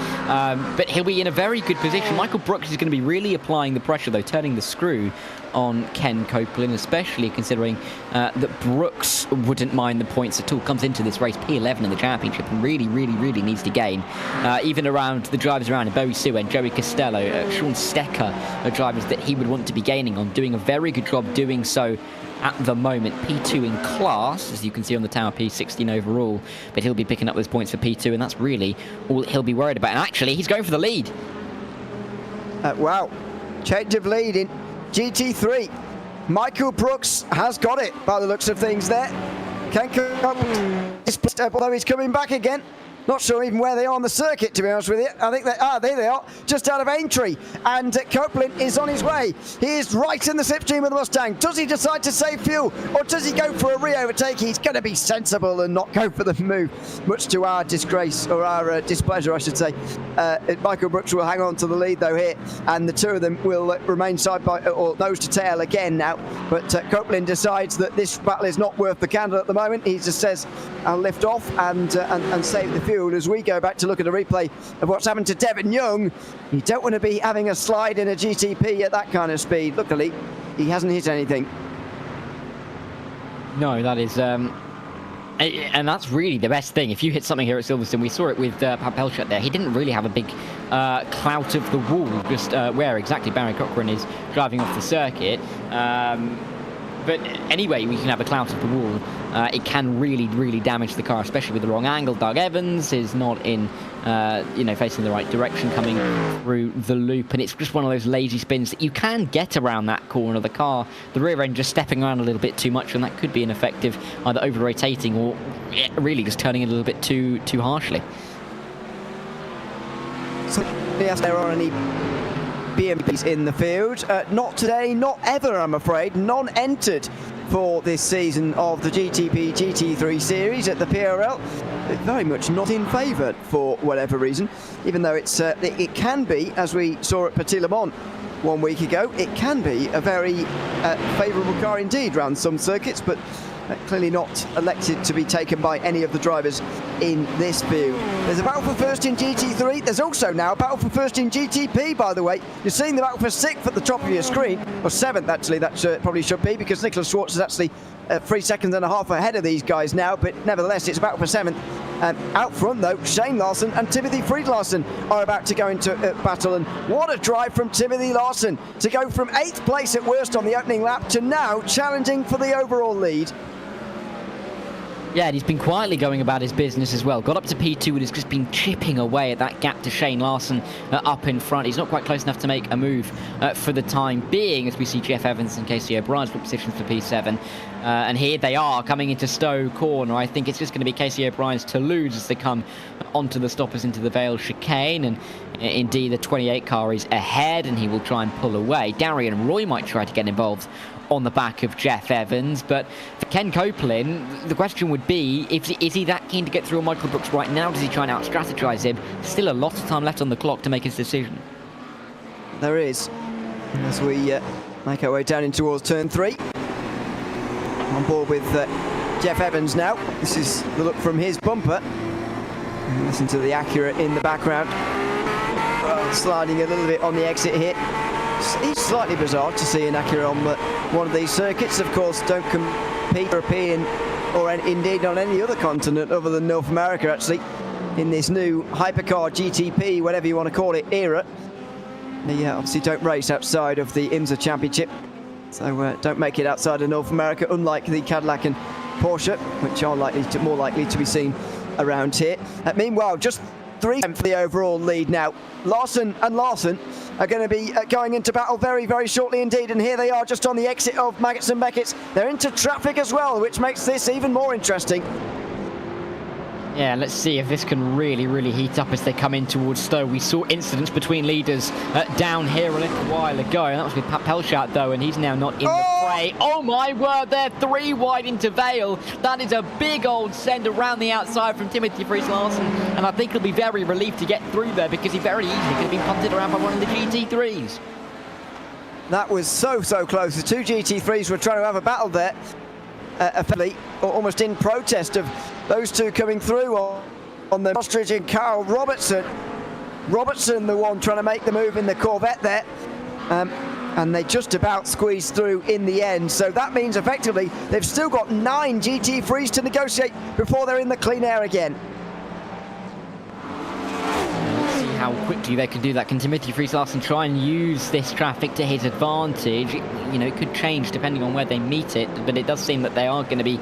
But he'll be in a very good position. Michael Brooks is going to be really applying the pressure, though, turning the screw on Ken Copeland, especially considering that Brooks wouldn't mind the points at all. Comes into this race P11 in the championship and really needs to gain. Even around the drivers around, Bowie Suen, Joey Costello, Sean Stecker, are drivers that he would want to be gaining on, doing a very good job doing so at the moment. P2 in class, as you can see on the tower, P16 overall, but he'll be picking up those points for P2, and that's really all he'll be worried about. And actually, he's going for the lead. Wow, change of lead in GT3. Michael Brooks has got it by the looks of things there. Can't come, although he's coming back again. Not sure even where they are on the circuit, to be honest with you. I think there they are, just out of Aintree. And Copeland is on his way. He is right in the slipstream of the Mustang. Does he decide to save fuel, or does he go for a re-overtake? He's going to be sensible and not go for the move, much to our disgrace, or our displeasure, I should say. Michael Brooks will hang on to the lead, though, here. And the two of them will remain side by, or nose to tail again now. But Copeland decides that this battle is not worth the candle at the moment. He just says, I'll lift off and save the fuel. As we go back to look at a replay of what's happened to Devon Young. You don't want to be having a slide in a GTP at that kind of speed. Luckily, he hasn't hit anything. No, that is... and that's really the best thing. If you hit something here at Silverstone, we saw it with Pat Pelchat there. He didn't really have a big clout of the wall, just where exactly Barry Cochran is driving off the circuit. But anyway, we can have a clout of the wall. It can really damage the car, especially with the wrong angle. Doug Evans is not in, facing the right direction, coming through the loop, and it's just one of those lazy spins that you can get around that corner of the car. The rear end just stepping around a little bit too much, and that could be ineffective, either over rotating or really just turning it a little bit too harshly. So, yes, there are any BMPs in the field. Not today, not ever, I'm afraid. None entered for this season of the GTP GT3 Series at the PRL. Very much not in favour for whatever reason, even though it can be, as we saw at Petit Le Mans 1 week ago, it can be a very favourable car indeed around some circuits, but clearly not elected to be taken by any of the drivers in this field. There's a battle for first in GT3. There's also now a battle for first in GTP, by the way. You're seeing the battle for 6th at the top of your screen, or 7th actually, that probably should be, because Nicholas Schwartz is actually 3 seconds and a half ahead of these guys now, but nevertheless it's a battle for 7th. Out front though, Shane Larson and Timothy Friedlarsson are about to go into battle, and what a drive from Timothy Larson to go from 8th place at worst on the opening lap to now challenging for the overall lead. Yeah, and he's been quietly going about his business as well. Got up to P2 and has just been chipping away at that gap to Shane Larson up in front. He's not quite close enough to make a move for the time being, as we see Jeff Evans and Casey O'Brien's positions for P7. And here they are coming into Stowe Corner. I think it's just going to be Casey O'Brien's to lose as they come onto the stoppers into the Vale chicane. And indeed, the 28 car is ahead and he will try and pull away. Darian Roy might try to get involved on the back of Jeff Evans, but for Ken Copeland, the question would be, is he that keen to get through on Michael Brooks right now? Does he try and out-strategize him? Still a lot of time left on the clock to make his decision. There is, as we make our way down in towards turn 3. On board with Jeff Evans now. This is the look from his bumper. And listen to the Acura in the background. Sliding a little bit on the exit here. It's slightly bizarre to see an Acura on one of these circuits. Of course, don't compete European or indeed on any other continent other than North America, actually, in this new hypercar GTP, whatever you want to call it, era. They obviously don't race outside of the IMSA Championship, so don't make it outside of North America, unlike the Cadillac and Porsche, which are more likely to be seen around here. Meanwhile, just 3 for the overall lead now. Larson and Larson are going to be going into battle very, very shortly indeed, and here they are just on the exit of Maggots and Beckett's. They're into traffic as well, which makes this even more interesting. Yeah, let's see if this can really, really heat up as they come in towards Stowe. We saw incidents between leaders down here a little while ago, and that was with Pat Pelchat though, and he's now not in the fray. Oh my word, they're 3 wide into Vale. That is a big old send around the outside from Timothy Friedlarsson, and I think he'll be very relieved to get through there, because he very easily could have been punted around by one of the GT3s. That was so close. The 2 GT3s were trying to have a battle there. Almost in protest of those 2 coming through on the Ostrich and Carl Robertson. Robertson, the one trying to make the move in the Corvette there. And they just about squeezed through in the end. So that means effectively they've still got 9 GT3s to negotiate before they're in the clean air again. How quickly they can do that. Can Timothy Friedlarsson try and use this traffic to his advantage? You know, it could change depending on where they meet it, but it does seem that they are going to be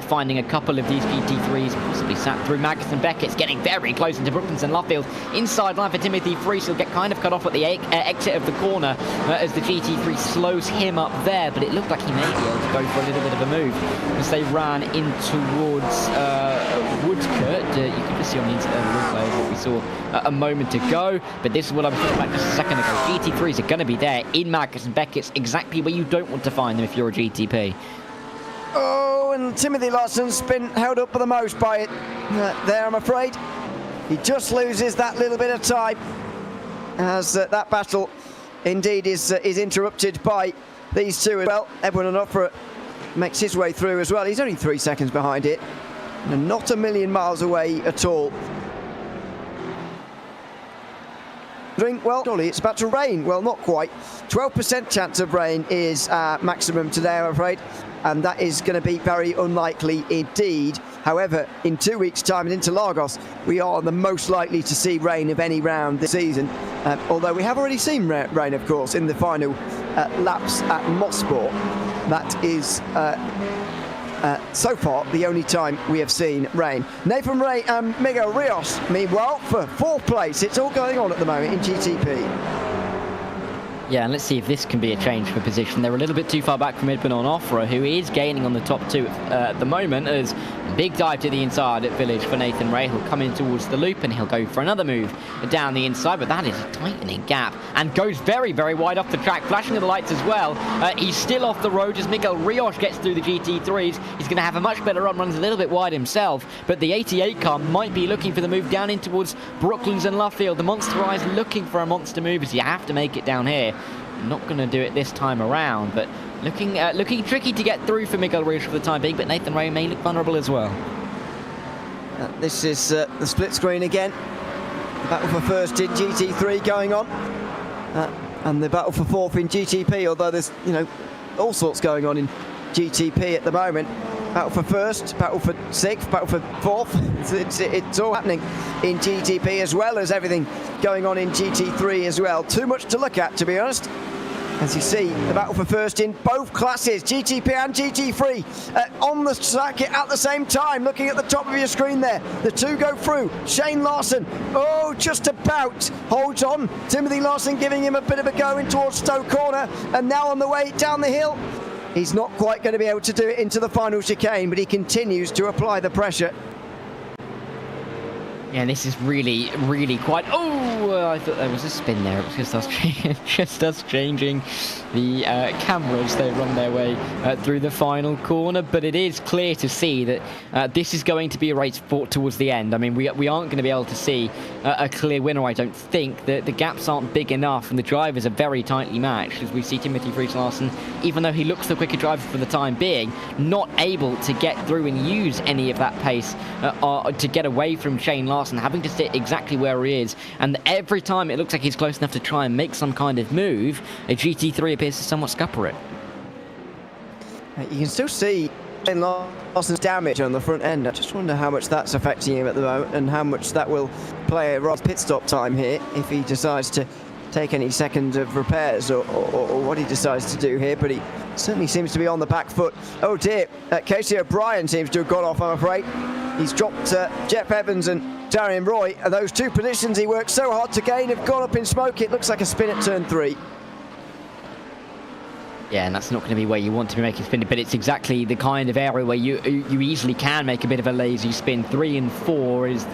finding a couple of these GT3s possibly sat through. Maggots and Beckett's getting very close into Brooklands and Luffield. Inside line for Timothy Friedlarsson. He'll get kind of cut off at the exit of the corner as the GT3 slows him up there, but it looked like he may be able to go for a little bit of a move as they ran in towards Woodcourt. You can just see on the replay what we saw a moment ago, but this is what I was talking about just a second ago. GT3s are going to be there in Maggots and Beckett's, exactly where you don't want to find them if you're a GTP. Oh, and Timothy Larson's been held up for the most by it there, I'm afraid. He just loses that little bit of time as that battle indeed is interrupted by these 2 as well. Edwin Onofre makes his way through as well. He's only 3 seconds behind it, and not a million miles away at all. Well, surely it's about to rain. Well, not quite. 12% chance of rain is maximum today, I'm afraid, and that is going to be very unlikely indeed. However, in 2 weeks' time and into Lagos, we are the most likely to see rain of any round this season, although we have already seen rain, of course, in the final laps at Mosport. That is so far the only time we have seen rain. Nathan Ray and Miguel Rios, meanwhile, for 4th place. It's all going on at the moment in GTP. Yeah, and let's see if this can be a change for position. They're a little bit too far back from Edwin Onofre, who is gaining on the top 2 at the moment, as Big dive to the inside at Village for Nathan Ray. He'll come in towards the loop and he'll go for another move down the inside, but that is a tightening gap and goes very, very wide off the track, flashing of the lights as well. He's still off the road as Miguel Rios gets through the GT3s. He's going to have a much better run, runs a little bit wide himself, but the 88 car might be looking for the move down in towards Brooklands and Luffield. The Monster Eye's looking for a monster move as you have to make it down here. Not going to do it this time around, but looking tricky to get through for Miguel Rios for the time being, but Nathan Ray may look vulnerable as well. This is the split screen again. The battle for first in GT3 going on, and the battle for fourth in GTP, although there's, you know, all sorts going on in GTP at the moment. Battle for first, battle for sixth, battle for fourth. It's all happening in GTP as well as everything going on in GT3 as well. Too much to look at, to be honest. As you see, the battle for first in both classes, GTP and GT3, on the circuit at the same time. Looking at the top of your screen there, the two go through. Shane Larson, oh, just about holds on. Timothy Larson giving him a bit of a go in towards Stowe Corner, and now on the way down the hill. He's not quite going to be able to do it into the final chicane, but he continues to apply the pressure. Yeah, this is really, really quite... Oh, I thought there was a spin there. It was just us changing the cameras. They run their way through the final corner, but it is clear to see that this is going to be a race fought towards the end. I mean, we aren't going to be able to see a clear winner, I don't think. The gaps aren't big enough, and the drivers are very tightly matched, as we see Timothy Friis-Larsen, even though he looks the quicker driver for the time being, not able to get through and use any of that pace to get away from Shane Larson, having to sit exactly where he is, and every time it looks like he's close enough to try and make some kind of move, a GT3 appears to somewhat scupper it. You can still see Shane Larson's damage on the front end. I just wonder how much that's affecting him at the moment and how much that will play a pit stop time here if he decides to take any seconds of repairs or what he decides to do here, but he certainly seems to be on the back foot. Oh dear, Casey O'Brien seems to have got off, I'm afraid. He's dropped Jeff Evans and Darian Roy, and those two positions he worked so hard to gain have gone up in smoke. It looks like a spin at turn 3. Yeah, and that's not going to be where you want to be making spin, but it's exactly the kind of area where you easily can make a bit of a lazy spin. 3 and 4 is...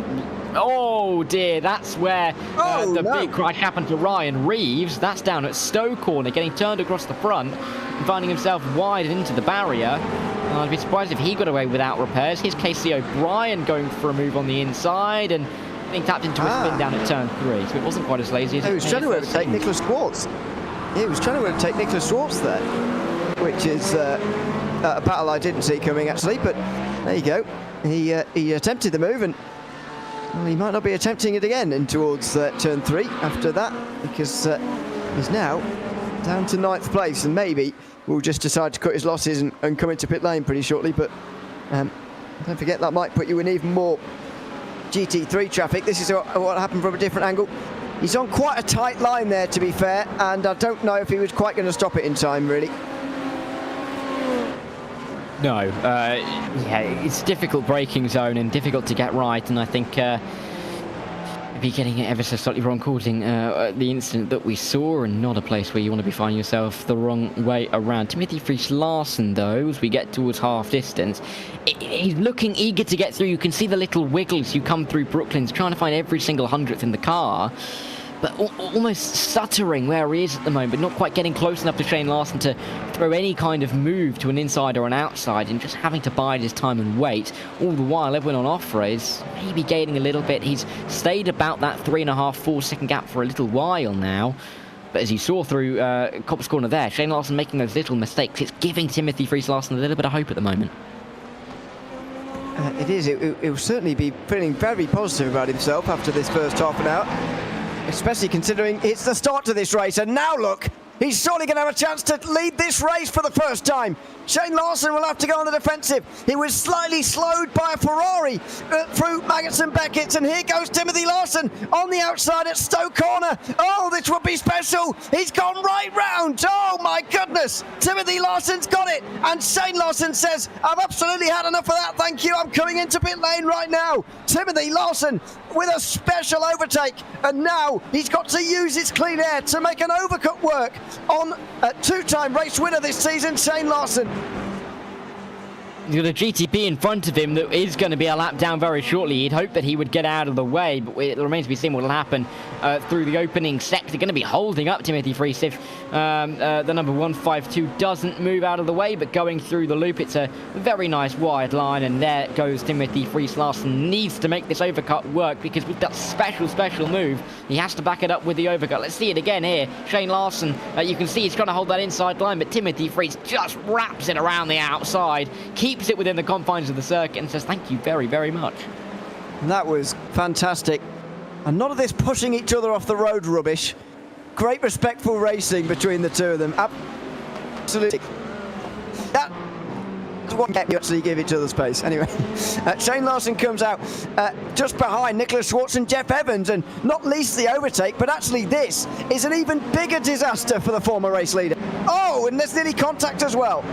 Oh dear, that's where the big crash happened to Ryan Reeves. That's down at Stowe Corner, getting turned across the front and finding himself wide into the barrier. I'd be surprised if he got away without repairs. Here's Casey O'Brien going for a move on the inside and being tapped into a spin down at turn 3, so it wasn't quite as lazy as he was trying to overtake Nicholas Schwartz. Yeah, he was trying to overtake Nicholas Schwartz there, which is a battle I didn't see coming actually, but there you go. He attempted the move, and well, he might not be attempting it again in towards turn 3 after that, because he's now down to 9th place, and maybe will just decide to cut his losses and come into pit lane pretty shortly. But don't forget, that might put you in even more GT3 traffic. This is what happened from a different angle. He's on quite a tight line there, to be fair, and I don't know if he was quite going to stop it in time, really. No, yeah, it's a difficult braking zone and difficult to get right, and I think be getting it ever so slightly wrong, causing the incident that we saw, and not a place where you want to be finding yourself the wrong way around. Timothy Friis-Larsen, though, as we get towards half distance, he's looking eager to get through. You can see the little wiggles you come through Brooklands, trying to find every single hundredth in the car, but almost stuttering where he is at the moment, but not quite getting close enough to Shane Larson to throw any kind of move to an inside or an outside, and just having to bide his time and wait. All the while, everyone on offer is maybe gaining a little bit. He's stayed about that 3.5-4 second gap for a little while now. But as you saw through Copse Corner there, Shane Larson making those little mistakes. It's giving Timothy Friis-Larsen a little bit of hope at the moment. It is. It will certainly be feeling very positive about himself after this first half an hour, especially considering it's the start to this race. And now look, he's surely going to have a chance to lead this race for the first time. Shane Larson will have to go on the defensive. He was slightly slowed by a Ferrari through Maggots and Beckett's, and here goes Timothy Larson on the outside at Stowe Corner. Oh, this would be special. He's gone right round. Oh my goodness, Timothy Larson's got it, and Shane Larson says, I've absolutely had enough of that, thank you, I'm coming into pit lane right now. Timothy Larson with a special overtake, and now he's got to use his clean air to make an overcut work on a 2-time race winner this season, Shane Larson. got a GTP in front of him that is going to be a lap down very shortly. He'd hope that he would get out of the way, but it remains to be seen what will happen through the opening sector. Going to be holding up Timothy Freese if the number 152 doesn't move out of the way, but going through the loop, it's a very nice wide line, and there goes Timothy Freese. Larson needs to make this overcut work, because with that special move, he has to back it up with the overcut. Let's see it again here. Shane Larson, you can see he's trying to hold that inside line, but Timothy Freese just wraps it around the outside, keeps it within the confines of the circuit, and says thank you very, very much. That was fantastic. And none of this pushing each other off the road rubbish. Great respectful racing between the two of them. Absolutely. That is what you actually give each other space. Anyway, Shane Larson comes out just behind Nicholas Schwartz and Jeff Evans, and not least the overtake, but actually this is an even bigger disaster for the former race leader. Oh, and there's nearly contact as well.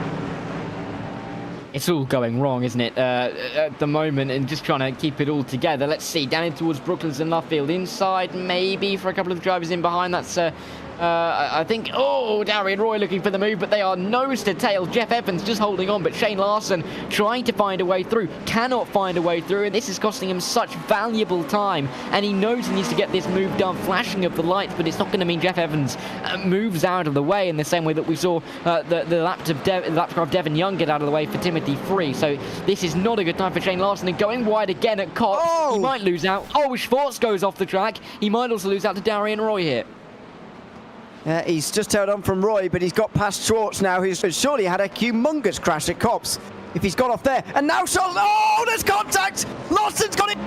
It's all going wrong, isn't it, at the moment, and just trying to keep it all together. Let's see, down in towards Brooklands and Luffield. Inside, maybe, for a couple of drivers in behind. That's, I think, oh, Darian Roy looking for the move, but they are nose to tail. Jeff Evans just holding on, but Shane Larson trying to find a way through. Cannot find a way through, and this is costing him such valuable time. And he knows he needs to get this move done, flashing of the lights, but it's not going to mean Jeff Evans moves out of the way in the same way that we saw the lap car of Devon Young get out of the way for Timothy Freese. So this is not a good time for Shane Larson, and going wide again at Cox. Oh! He might lose out. Oh, Schwartz goes off the track. He might also lose out to Darian Roy here. He's just held on from Roy, but he's got past Schwartz now, who's surely had a humongous crash at Copse. If he's got off there, and now Schwartz, oh, there's contact! Larson's got it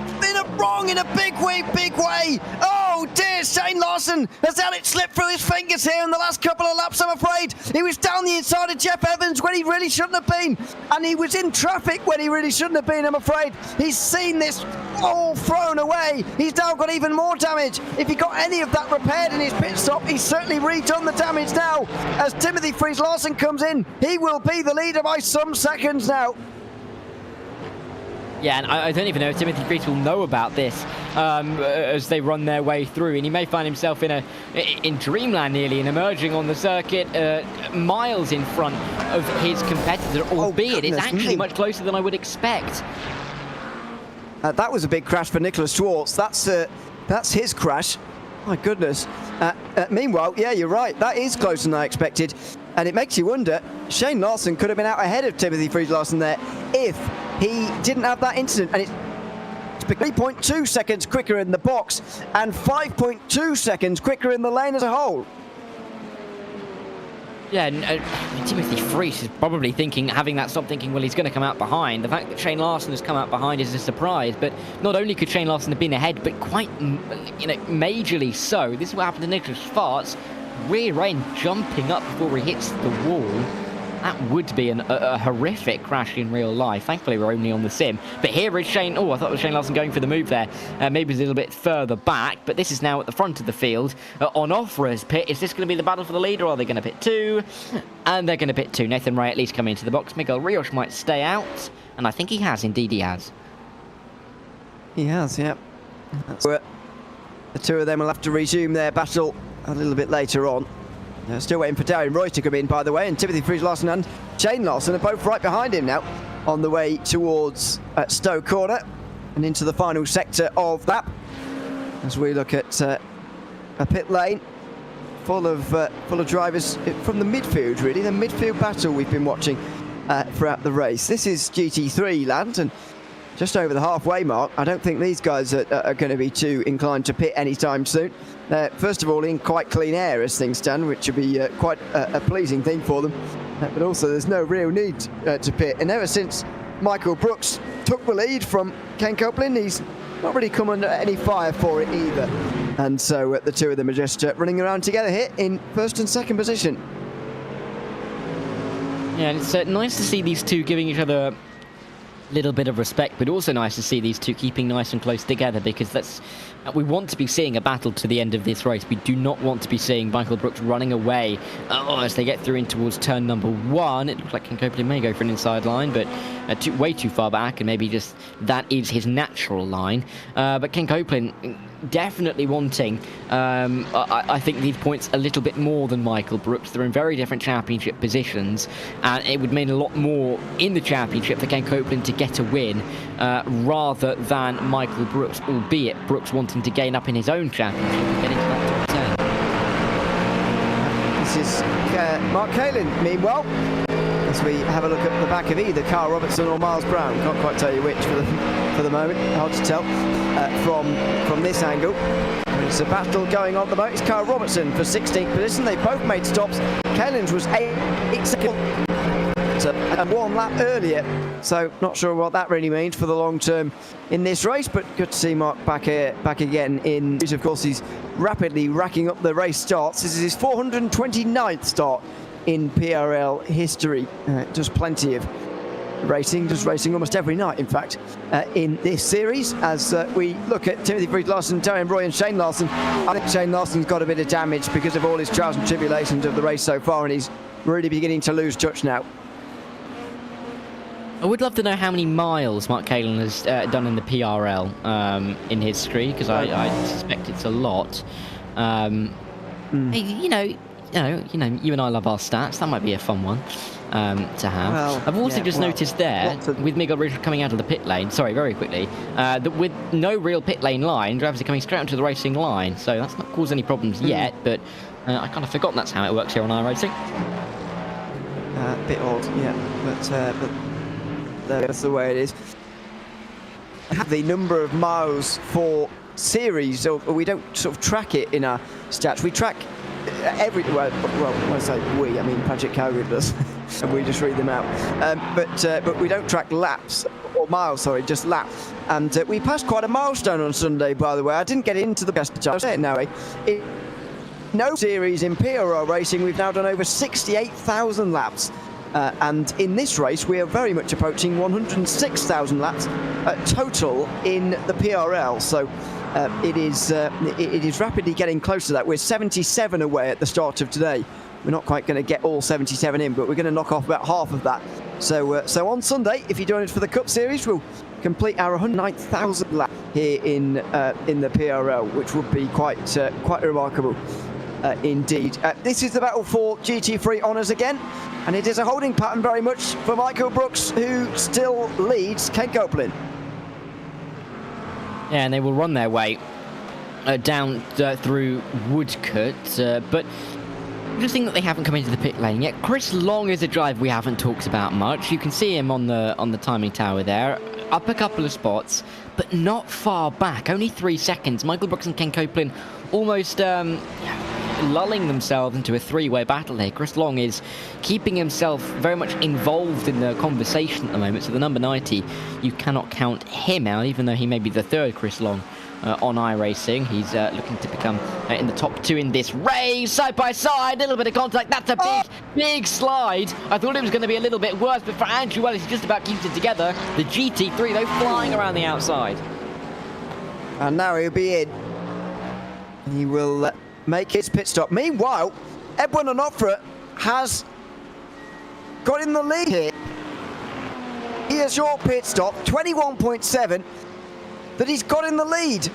wrong in a big way. Oh dear, Shane Larson has had it slip through his fingers here in the last couple of laps, I'm afraid. He was down the inside of Jeff Evans when he really shouldn't have been, and he was in traffic when he really shouldn't have been, I'm afraid. He's seen this all thrown away. He's now got even more damage. If he got any of that repaired in his pit stop, he's certainly redone the damage now. As Timothy Freese Larson comes in, he will be the leader by some seconds now. Yeah, and I don't even know if Timothy Freese will know about this as they run their way through, and he may find himself in dreamland nearly, and emerging on the circuit miles in front of his competitor, albeit it's actually much closer than I would expect. That was a big crash for Nicholas Schwartz. That's his crash. My goodness. Meanwhile, yeah, you're right. That is closer than I expected. And it makes you wonder, Shane Larson could have been out ahead of Timothy Freese Larson there if he didn't have that incident. And it's 3.2 seconds quicker in the box and 5.2 seconds quicker in the lane as a whole. Yeah, Timothy Freese is probably thinking, having that stop, thinking, well, he's going to come out behind. The fact that Shane Larson has come out behind is a surprise, but not only could Shane Larson have been ahead, but quite, majorly so. This is what happened to Nicholas Schwartz. Rear end jumping up before he hits the wall. That would be a horrific crash in real life. Thankfully, we're only on the sim. But here is Shane. Oh, I thought it was Shane Larson going for the move there. Maybe a little bit further back. But this is now at the front of the field. On Offra's pit. Is this going to be the battle for the lead, or are they going to pit two? And they're going to pit two. Nathan Ray at least coming into the box. Miguel Rios might stay out. And I think he has. Indeed, he has. He has, yeah. The two of them will have to resume their battle a little bit later on. Still waiting for Darian Roy to come in, by the way, and Timothy Freese Larson and Shane Larson are both right behind him now on the way towards Stowe Corner and into the final sector of that. As we look at a pit lane full of drivers from the midfield, really, the midfield battle we've been watching throughout the race. This is GT3 land, and just over the halfway mark. I don't think these guys are going to be too inclined to pit anytime soon. First of all, in quite clean air as things stand, which would be quite a pleasing thing for them. But also, there's no real need to pit. And ever since Michael Brooks took the lead from Ken Copeland, he's not really come under any fire for it either. And so the two of them are just running around together here in first and second position. Yeah, and it's nice to see these two giving each other little bit of respect, but also nice to see these two keeping nice and close together, because we want to be seeing a battle to the end of this race. We do not want to be seeing Michael Brooks running away as they get through in towards turn number one. It looks like Ken Copeland may go for an inside line, but way too far back, and maybe just that is his natural line. But Ken Copeland definitely wanting, I think, these points a little bit more than Michael Brooks. They're in very different championship positions, and it would mean a lot more in the championship for Ken Copeland to get a win rather than Michael Brooks, albeit Brooks wanting to gain up in his own championship and get into that top 10. This is Mark Caelan, meanwhile, as we have a look at the back of either Carl Robertson or Miles Brown. Can't quite tell you which for the moment, hard to tell from this angle. It's a battle going on at the moment. It's Carl Robertson for 16th position. They both made stops. Caelan's was 8 seconds and 1 lap earlier, so not sure what that really means for the long term in this race, but good to see Mark back again in. Of course, he's rapidly racking up the race starts. This is his 429th start in PRL history. Does plenty of racing, does racing almost every night, in fact, in this series. As we look at Timothy Freeze-Larsen, Darren Roy and Shane Larson, I think Shane Larson's got a bit of damage because of all his trials and tribulations of the race so far, and he's really beginning to lose touch now. I would love to know how many miles Mark Caelan has done in the PRL in history, because I suspect it's a lot. Hey, you know, you and I love our stats. That might be a fun one to have. Well, I've also just noticed there, with Miguel Reyes coming out of the pit lane, sorry, very quickly, that with no real pit lane line, drivers are coming straight onto the racing line, so that's not caused any problems yet, but I kind of forgotten that's how it works here on iRacing. Bit odd, yeah, but that's the way it is. The number of miles for series, or we don't sort of track it in our stats. We track well, when I say we, I mean Patrick Cowgrid does, and we just read them out. But we don't track laps, or miles, sorry, just laps. And we passed quite a milestone on Sunday, by the way. I didn't get into the best. I'll say it now. No series in PRL racing, we've now done over 68,000 laps. And in this race, we are very much approaching 106,000 laps total in the PRL. So it is rapidly getting close to that. We're 77 away at the start of today. We're not quite going to get all 77 in, but we're going to knock off about half of that. So on Sunday, if you're doing it for the Cup Series, we'll complete our 109,000 lap here in the PRL, which would be quite remarkable indeed. This is the battle for GT3 honours again. And it is a holding pattern very much for Michael Brooks, who still leads Ken Copeland. Yeah, and they will run their way down through Woodcote, but interesting that they haven't come into the pit lane yet. Chris Long is a driver we haven't talked about much. You can see him on the timing tower there, up a couple of spots, but not far back, only 3 seconds. Michael Brooks and Ken Copeland almost lulling themselves into a three-way battle here. Chris Long is keeping himself very much involved in the conversation at the moment, so the number 90, you cannot count him out, even though he may be the third Chris Long on iRacing. He's looking to become in the top 2 in this race. Side by side, a little bit of contact. That's a big slide. I thought it was going to be a little bit worse, but for Andrew Ellis, he just about keeps it together. The GT3, though, flying around the outside. And now he'll be in. He will make his pit stop. Meanwhile, Edwin Onofre has got in the lead here. Here's your pit stop, 21.7, that he's got in the lead.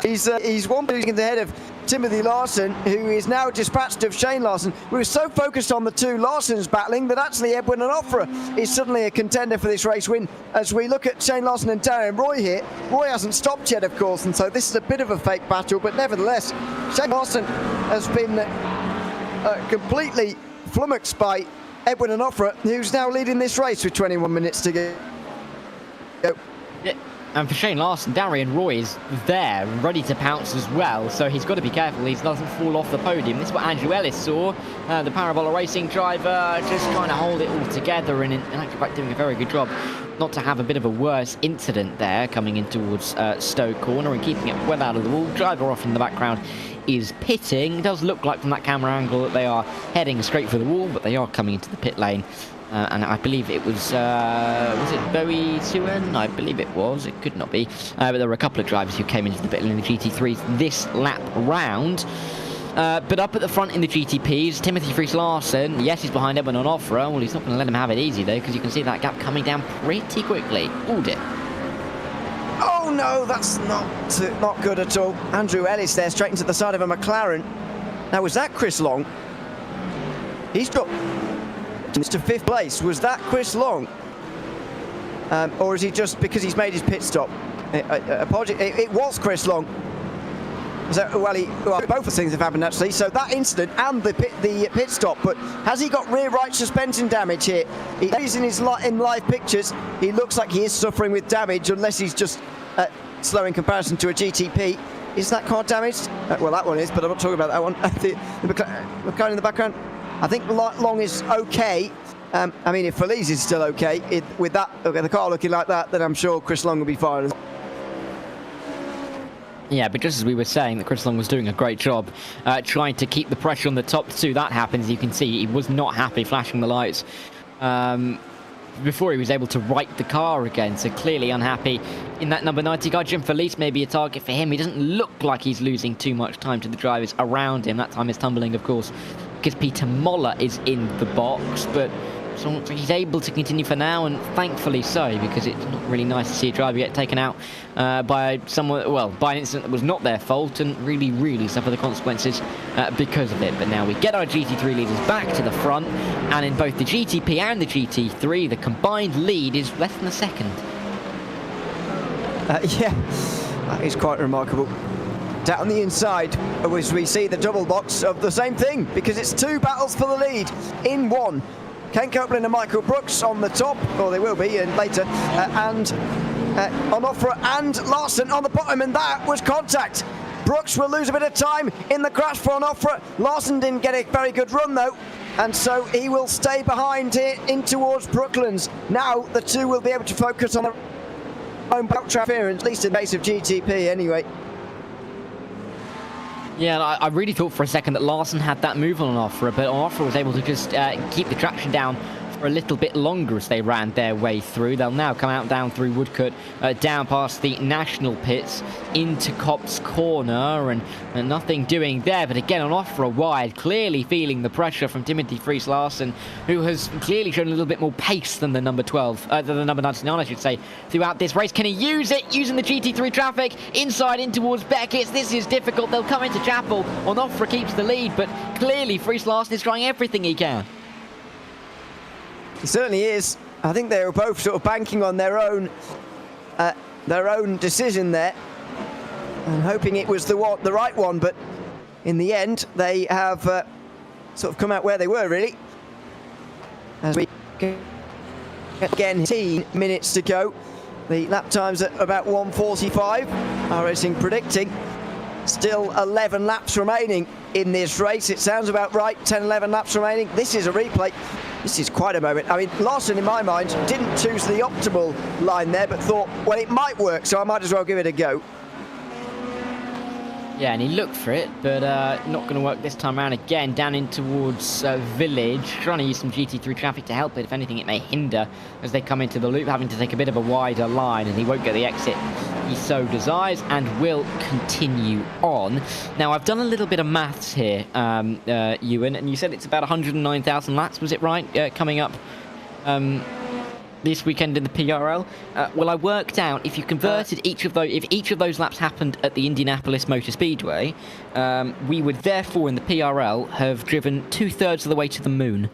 He's 1 position ahead of Timothy Larson, who is now dispatched of Shane Larson. We were so focused on the two Larsons battling that actually Edwin Onofre is suddenly a contender for this race win. As we look at Shane Larson and Darren Roy here, Roy hasn't stopped yet, of course, and so this is a bit of a fake battle, but nevertheless, Shane Larson has been completely flummoxed by Edwin Onofre, who's now leading this race with 21 minutes to go. Yeah. And for Shane Larson, Darren Roy is there, ready to pounce as well, so he's got to be careful he doesn't fall off the podium. This is what Andrew Ellis saw, the Parabola Racing driver, just trying to hold it all together and in actual fact doing a very good job not to have a bit of a worse incident there coming in towards Stowe Corner and keeping it well out of the wall. Driver off in the background is pitting. It does look like from that camera angle that they are heading straight for the wall, but they are coming into the pit lane. And I believe it was it Bowie Suan? I believe it was. It could not be. But there were a couple of drivers who came into the pit lane in the GT3s this lap round. But up at the front in the GTPs, Timothy Freeze-Larsen, yes, he's behind Edwin Onofre. Well, he's not going to let him have it easy, though, because you can see that gap coming down pretty quickly. Oh, dear. Oh, no, that's not good at all. Andrew Ellis there, straight into the side of a McLaren. Now, was that Chris Long? He's dropped to 5th place. Was that Chris Long? Or is he just because he's made his pit stop? Apologies, it was Chris Long. So, both of things have happened actually. So that incident and the pit stop. But has he got rear right suspension damage here? He's in live pictures. He looks like he is suffering with damage, unless he's just slow in comparison to a GTP. Is that car damaged? Well, that one is, but I'm not talking about that one. the McLaren in the background. I think Long is okay. I mean, if Feliz is still okay with that, the car looking like that, then I'm sure Chris Long will be fine. Yeah, but just as we were saying that Chris Long was doing a great job trying to keep the pressure on the top two, that happens. You can see he was not happy flashing the lights before he was able to right the car again. So clearly unhappy in that number 90 car. Jim Felice may be a target for him. He doesn't look like he's losing too much time to the drivers around him. That time is tumbling, of course, because Peter Moller is in the box, but so he's able to continue for now, and thankfully so, because it's not really nice to see a driver get taken out by someone, well, by an incident that was not their fault, and really suffer the consequences because of it. But now we get our GT3 leaders back to the front, and in both the GTP and the GT3, the combined lead is less than a second. Yeah, that is quite remarkable. Down the inside, as we see the double box of the same thing, because it's two battles for the lead in one. Ken Copeland and Michael Brooks on the top, or they will be and later, and Onofre and Larson on the bottom, and that was contact. Brooks will lose a bit of time in the crash for Onofre. Larson didn't get a very good run though, and so he will stay behind here in towards Brooklands. Now the two will be able to focus on their own back interference, at least in the base of GTP anyway. Yeah, I really thought for a second that Larson had that move on Onofre, but Onofre was able to just keep the traction down for a little bit longer as they ran their way through. They'll now come out down through Woodcote, down past the national pits into Copse Corner, and nothing doing there. But again, Onofre wide, clearly feeling the pressure from Timothy Friis Larson, who has clearly shown a little bit more pace than the number 12, the number 99, I should say, throughout this race. Can he use it? Using the GT3 traffic inside in towards Beckett's. This is difficult. They'll come into Chapel. Onofre keeps the lead, but clearly Friis Larson is trying everything he can. It certainly is. I think they were both sort of banking on their own decision there, and hoping it was the right one. But in the end, they have sort of come out where they were really. As we again, 18 minutes to go. The lap times at about 1:45. iRacing predicting still 11 laps remaining in this race. It sounds about right. 10-11 laps remaining. This is a replay. This is quite a moment. I mean, Larson, in my mind, didn't choose the optimal line there, but thought, well, it might work, so I might as well give it a go. Yeah, and he looked for it, but not going to work this time around again. Down in towards Village, trying to use some GT3 traffic to help it. If anything, it may hinder as they come into the loop, having to take a bit of a wider line, and he won't get the exit he so desires, and will continue on. Now, I've done a little bit of maths here, Ewan, and you said it's about 109,000 laps, was it right, coming up this weekend in the PRL? Well, I worked out if you converted each of those laps happened at the Indianapolis Motor Speedway, we would therefore in the PRL have driven 2/3 of the way to the moon.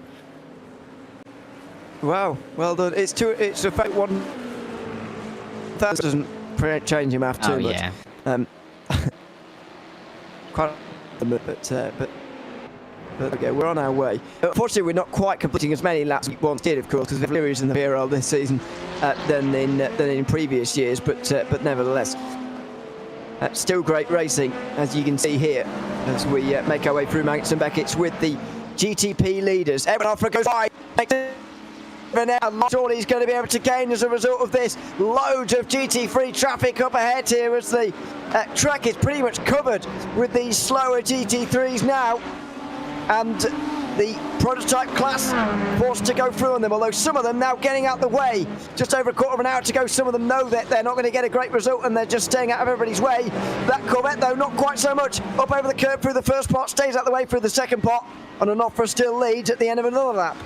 Wow, well done. It's a fact one. That doesn't change your math too much. Yeah. Quite, but okay, we're on our way. Unfortunately, we're not quite completing as many laps as we once did, of course, because we've series in the PRL this season than in previous years. But nevertheless, still great racing, as you can see here, as we make our way through Manx and Beckett's with the GTP leaders. Everyone off goes by. Now, surely he's going to be able to gain as a result of this. Loads of GT3 traffic up ahead here as the track is pretty much covered with these slower GT3s now. And the prototype class forced to go through on them, although some of them now getting out the way. Just over a quarter of an hour to go. Some of them know that they're not going to get a great result and they're just staying out of everybody's way. That Corvette, though, not quite so much. Up over the curb through the first pot, stays out the way through the second pot, and Onofre still leads at the end of another lap.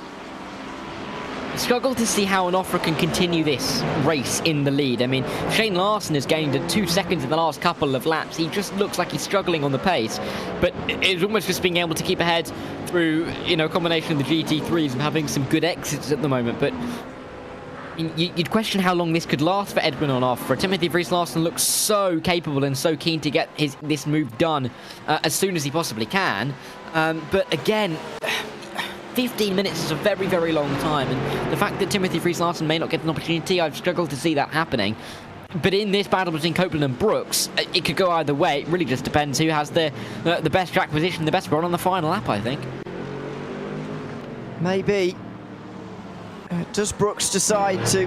struggle to see how Onofre can continue this race in the lead. I mean, Shane Larson has gained 2 seconds in the last couple of laps. He just looks like he's struggling on the pace, but it's almost just being able to keep ahead through, you know, a combination of the GT3s and having some good exits at the moment. But you'd question how long this could last for Edwin Onofre. Timothy Vries-Larson looks so capable and so keen to get this move done as soon as he possibly can. But again, 15 minutes is a very, very long time, and the fact that Timothy Vries-Larson may not get an opportunity, I've struggled to see that happening. But in this battle between Copeland and Brooks, it could go either way. It really just depends who has the best track position, the best run on the final lap, I think. Maybe. Does Brooks decide to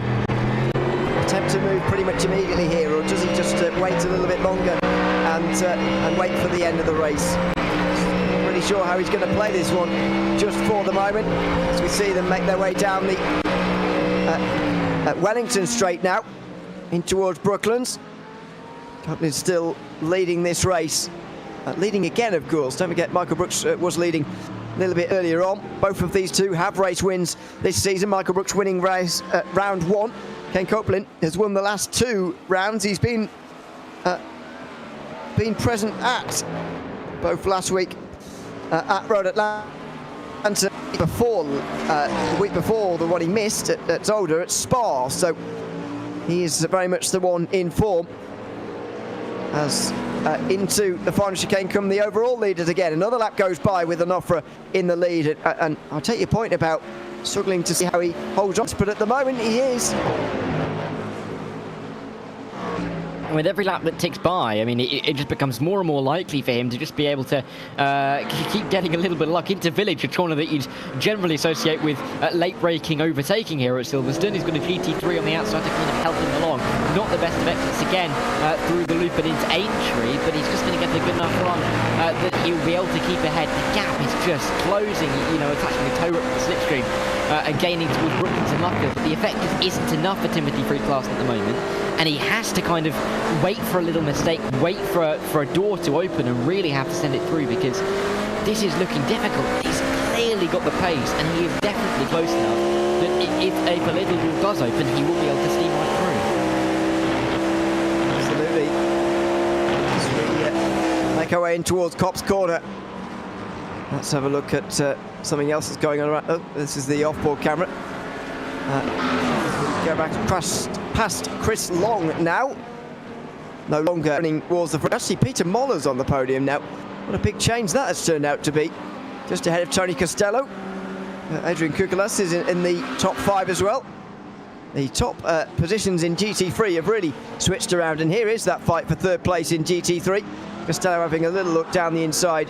attempt to move pretty much immediately here, or does he just wait a little bit longer and wait for the end of the race? Sure how he's going to play this one just for the moment, as we see them make their way down the Wellington Straight now in towards Brooklands. Copland's still leading this race, leading again, of course. Don't forget, Michael Brooks was leading a little bit earlier on. Both of these two have race wins this season. Michael Brooks winning race round 1. Ken Copeland has won the last 2 rounds. He's been present at both last week at Road Atlanta before the week before the one he missed at Zolder at Spa, so he is very much the one in form. As into the final chicane come the overall leaders again. Another lap goes by with Onofre in the lead, and I'll take your point about struggling to see how he holds on, but at the moment he is. With every lap that ticks by, I mean, it just becomes more and more likely for him to just be able to keep getting a little bit of luck into Village, a corner that you'd generally associate with late braking overtaking here at Silverstone. He's got a GT3 on the outside to kind of help him along. Not the best of exits again through the loop and into Aintree, but he's just going to get a good enough run that he'll be able to keep ahead. The gap is just closing, you know, attaching the toe up to the slipstream and gaining towards Brooklands and Luffield. But the effect just isn't enough for Timothy Vries-Larson at the moment, and he has to kind of wait for a little mistake, wait for a door to open and really have to send it through, because this is looking difficult. He's clearly got the pace, and he is definitely close enough that if a little door does open, he will be able to steam right through. Absolutely. As we make our way in towards Copse Corner, let's have a look at something else that's going on around. Oh, this is the off-board camera. Go back past Chris Long now. No longer running towards the front. Actually, Peter Moller's on the podium now. What a big change that has turned out to be. Just ahead of Tony Costello. Adrian Kukulas is in the top 5 as well. The top positions in GT3 have really switched around, and here is that fight for 3rd place in GT3. Costello having a little look down the inside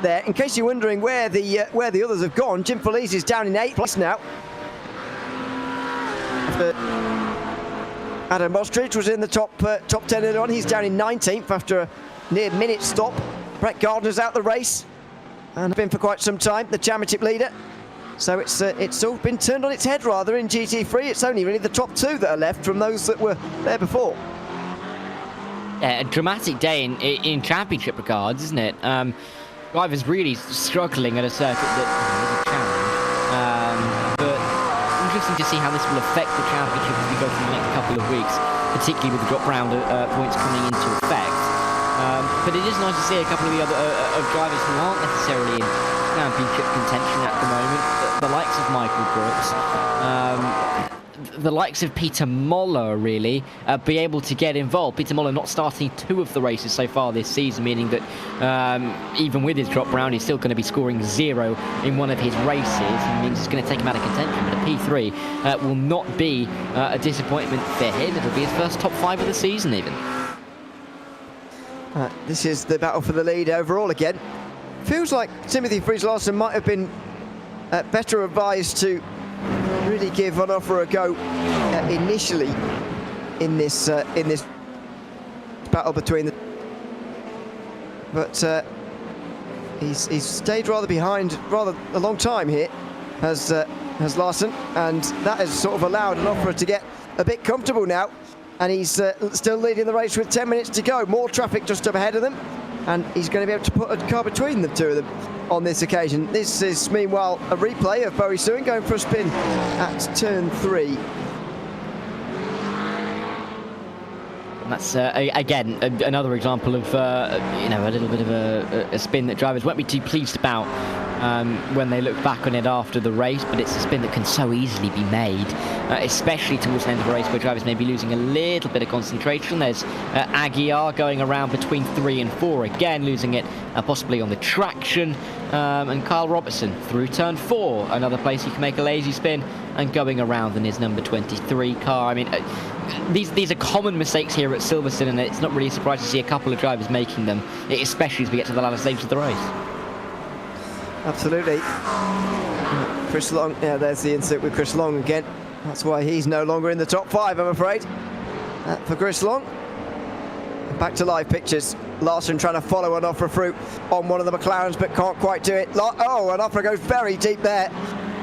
there. In case you're wondering where the others have gone, Jim Felice is down in 8th place now. Adam Ostrich was in the top 10 earlier on. He's down in 19th after a near minute stop. Brett Gardner's out the race and has been for quite some time, the championship leader. So it's all been turned on its head rather in GT3. It's only really the top 2 that are left from those that were there before. Yeah, a dramatic day in championship regards, isn't it? Drivers really struggling at a circuit that is a challenge. But interesting to see how this will affect the championship as we go through the next couple of weeks, particularly with the drop round points coming into effect. But it is nice to see a couple of the other drivers who aren't necessarily in championship contention at the moment. The likes of Michael Brooks, the likes of Peter Moller, really, be able to get involved. Peter Moller not starting 2 of the races so far this season, meaning that even with his drop round, he's still going to be scoring 0 in one of his races, and means it's going to take him out of contention. But a P3 will not be a disappointment for him. It'll be his first top 5 of the season, even. This is the battle for the lead overall again. Feels like Timothy Vries-Larson might have been better advised to really give Onofre a go initially in this battle between the. But he's stayed rather behind rather a long time here, has Larson, and that has sort of allowed Onofre to get a bit comfortable now. And he's still leading the race with 10 minutes to go. More traffic just up ahead of them. and he's going to be able to put a car between the two of them on this occasion. This is, meanwhile, a replay of Bowie Suin going for a spin at turn 3. And that's, again, another example of, you know, a little bit of a spin that drivers won't be too pleased about when they look back on it after the race, but it's a spin that can so easily be made, especially towards the end of the race where drivers may be losing a little bit of concentration. There's Aguiar going around between 3 and 4, again losing it possibly on the traction, and Kyle Robertson through turn 4, another place he can make a lazy spin and going around in his number 23 car. I mean, these are common mistakes here at Silverstone, and it's not really surprising to see a couple of drivers making them, especially as we get to the latter stages of the race. Absolutely. Chris Long, yeah, there's the insert with Chris Long again. That's why he's no longer in the top 5, I'm afraid, for Chris Long. Back to live pictures. Larson trying to follow an offer through on one of the McLarens, but can't quite do it. Oh, an offer goes very deep there.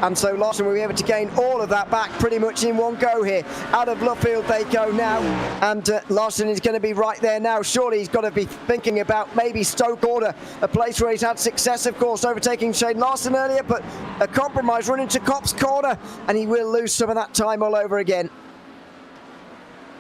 And so Larson will be able to gain all of that back pretty much in one go here. Out of Luffield they go now, and Larson is going to be right there now. Surely he's got to be thinking about maybe Stoke Order, a place where he's had success, of course, overtaking Shane Larson earlier, but a compromise run into Copse Corner, and he will lose some of that time all over again.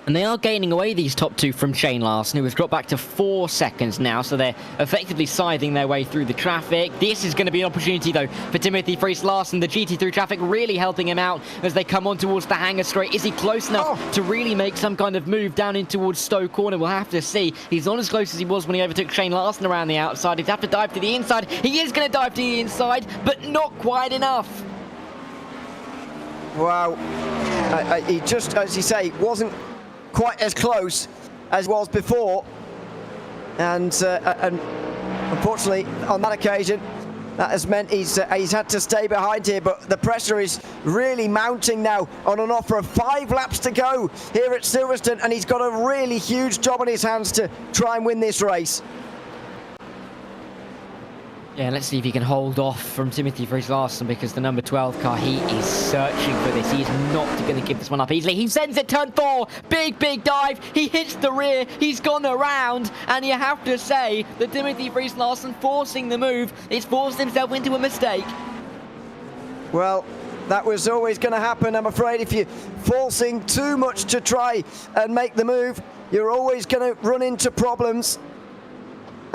And they are gaining away these top 2 from Shane Larson, who has dropped back to 4 seconds now, so they're effectively scything their way through the traffic. This is going to be an opportunity, though, for Timothy Freese-Larson. The GT3 traffic really helping him out as they come on towards the hangar straight. Is he close enough to really make some kind of move down in towards Stoke Corner? We'll have to see. He's not as close as he was when he overtook Shane Larson around the outside. He'd have to dive to the inside. He is going to dive to the inside, but not quite enough. Wow. He just, as you say, wasn't quite as close as was before, and unfortunately on that occasion that has meant he's had to stay behind here, but the pressure is really mounting now on an offer of 5 laps to go here at Silverstone, and he's got a really huge job on his hands to try and win this race. Yeah, let's see if he can hold off from Timothy Freese-Larson, because the number 12 car, he is searching for this. He is not going to give this one up easily. He sends it turn 4. Big dive. He hits the rear. He's gone around. And you have to say that Timothy Freese-Larson forcing the move, he's forced himself into a mistake. Well, that was always going to happen, I'm afraid. If you're forcing too much to try and make the move, you're always going to run into problems.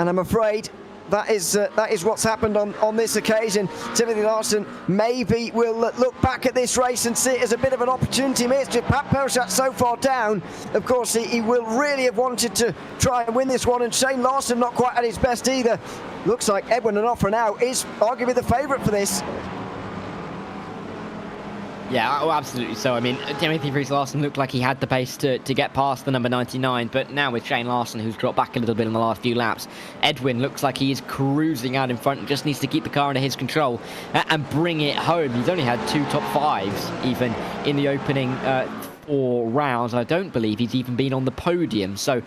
And I'm afraid that is what's happened on this occasion. Timothy Larson maybe will look back at this race and see it as a bit of an opportunity missed. With Pat Pelchat so far down, of course he will really have wanted to try and win this one, and Shane Larson not quite at his best either. Looks like Edwin Onofre now is arguably the favourite for this. Yeah, oh, absolutely so. I mean, Timothy Freese-Larson looked like he had the pace to get past the number 99, but now with Shane Larson, who's dropped back a little bit in the last few laps, Edwin looks like he is cruising out in front and just needs to keep the car under his control and bring it home. He's only had 2 top 5s even in the opening 4 rounds. I don't believe he's even been on the podium, so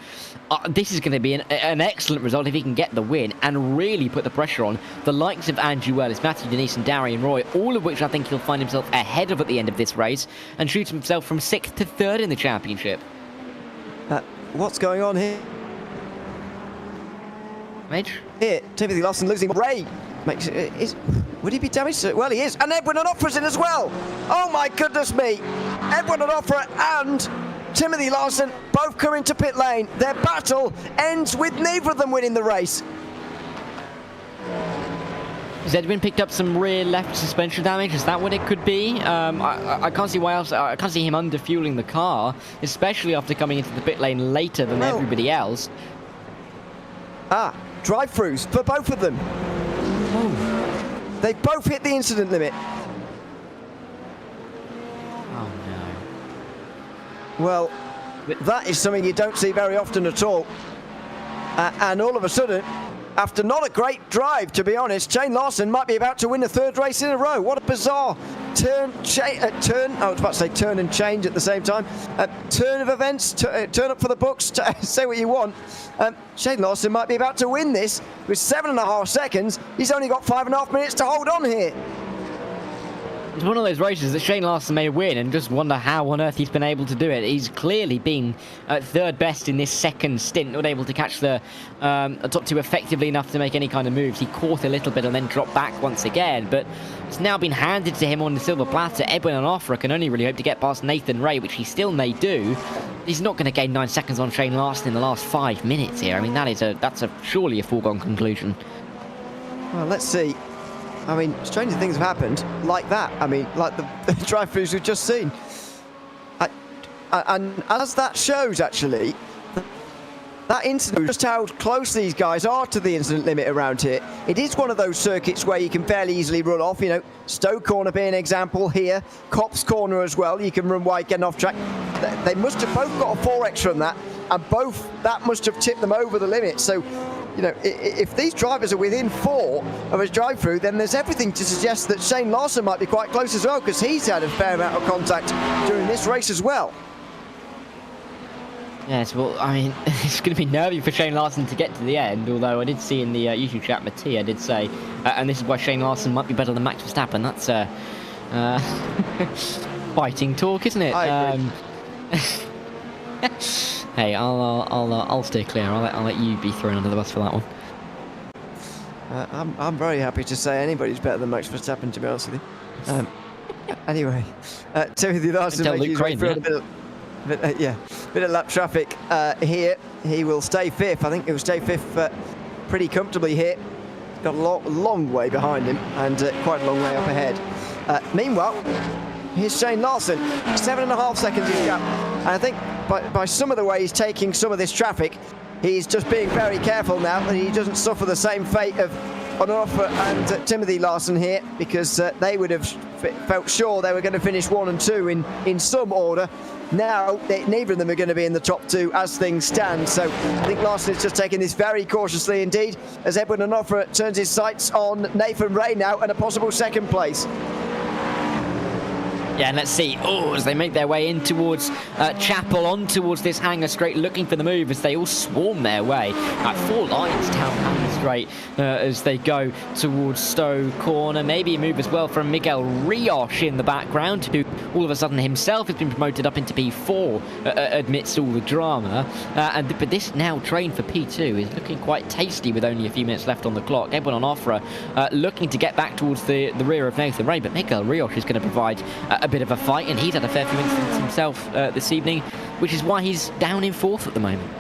this is going to be an excellent result if he can get the win and really put the pressure on the likes of Andrew Ellis, Matthew Denise and Darian Roy, all of which I think he'll find himself ahead of at the end of this race and shoot himself from 6th to 3rd in the championship. What's going on here? Midge? Here, Timothy Larson losing. Ray makes it. Would he be damaged? Well, he is. And Edwin Onofre's in as well. Oh my goodness me. Edwin Onofre and Timothy Larson both come into pit lane. Their battle ends with neither of them winning the race. Has Edwin picked up some rear left suspension damage? Is that what it could be? I can't see why else. I can't see him under-fueling the car, especially after coming into the pit lane later than everybody else. Drive-throughs for both of them. They both hit the incident limit. Oh no. Well, that is something you don't see very often at all. And all of a sudden, after not a great drive, to be honest, Shane Larson might be about to win the 3rd race in a row. What a bizarre turn and change at the same time. Turn of events, turn up for the books, say what you want. Shane Larson might be about to win this with 7.5 seconds. He's only got 5.5 minutes to hold on here. It's one of those races that Shane Larson may win and just wonder how on earth he's been able to do it. He's clearly been third best in this second stint, not able to catch the top two effectively enough to make any kind of moves. He caught a little bit and then dropped back once again, but it's now been handed to him on the silver platter. Edwin Onofre can only really hope to get past Nathan Ray, which he still may do. He's not going to gain 9 seconds on Shane Larson in the last 5 minutes here. I mean, that's surely a foregone conclusion. Well, let's see. I mean, stranger things have happened like that. I mean, like the drive-throughs we've just seen. And as that shows, actually, that incident, just how close these guys are to the incident limit around here. It is one of those circuits where you can fairly easily run off. You know, Stowe Corner being an example here. Copse Corner as well. You can run wide, getting off track. They must have both got a 4x from that, and that must have tipped them over the limit. So, you know, if these drivers are within 4 of a drive-through, then there's everything to suggest that Shane Larson might be quite close as well, because he's had a fair amount of contact during this race as well. Yes, well, I mean, it's going to be nervy for Shane Larson to get to the end, although I did see in the YouTube chat, Mattia did say, and this is why Shane Larson might be better than Max Verstappen. That's fighting talk, isn't it? I agree. Hey, I'll stay clear. I'll let you be thrown under the bus for that one. I'm very happy to say anybody's better than Max Verstappen, to be honest with you. Anyway, Timothy Larson making his way through a bit of lap traffic here. He will stay 5th. I think he will stay 5th pretty comfortably here. Got a long way behind him and quite a long way up ahead. Meanwhile, here's Shane Larson, 7.5 seconds his gap. And I think by some of the way he's taking some of this traffic, he's just being very careful now that he doesn't suffer the same fate of Onofre and Timothy Larson here, because they would have felt sure they were going to finish 1 and 2 in some order. Now, neither of them are going to be in the top 2 as things stand. So I think Larson is just taking this very cautiously indeed, as Edwin Onofre turns his sights on Nathan Ray now and a possible 2nd place. Yeah, and let's see. Oh, as they make their way in towards Chapel, on towards this hangar straight, looking for the move as they all swarm their way at 4 Lions Town hangar straight as they go towards Stowe Corner. Maybe a move as well from Miguel Rios in the background, who all of a sudden himself has been promoted up into P4 amidst all the drama. But this now train for P2 is looking quite tasty with only a few minutes left on the clock. Edwin Onofre looking to get back towards the rear of Nathan Ray, but Miguel Rios is going to provide a bit of a fight, and he's had a fair few incidents himself this evening, which is why he's down in 4th at the moment.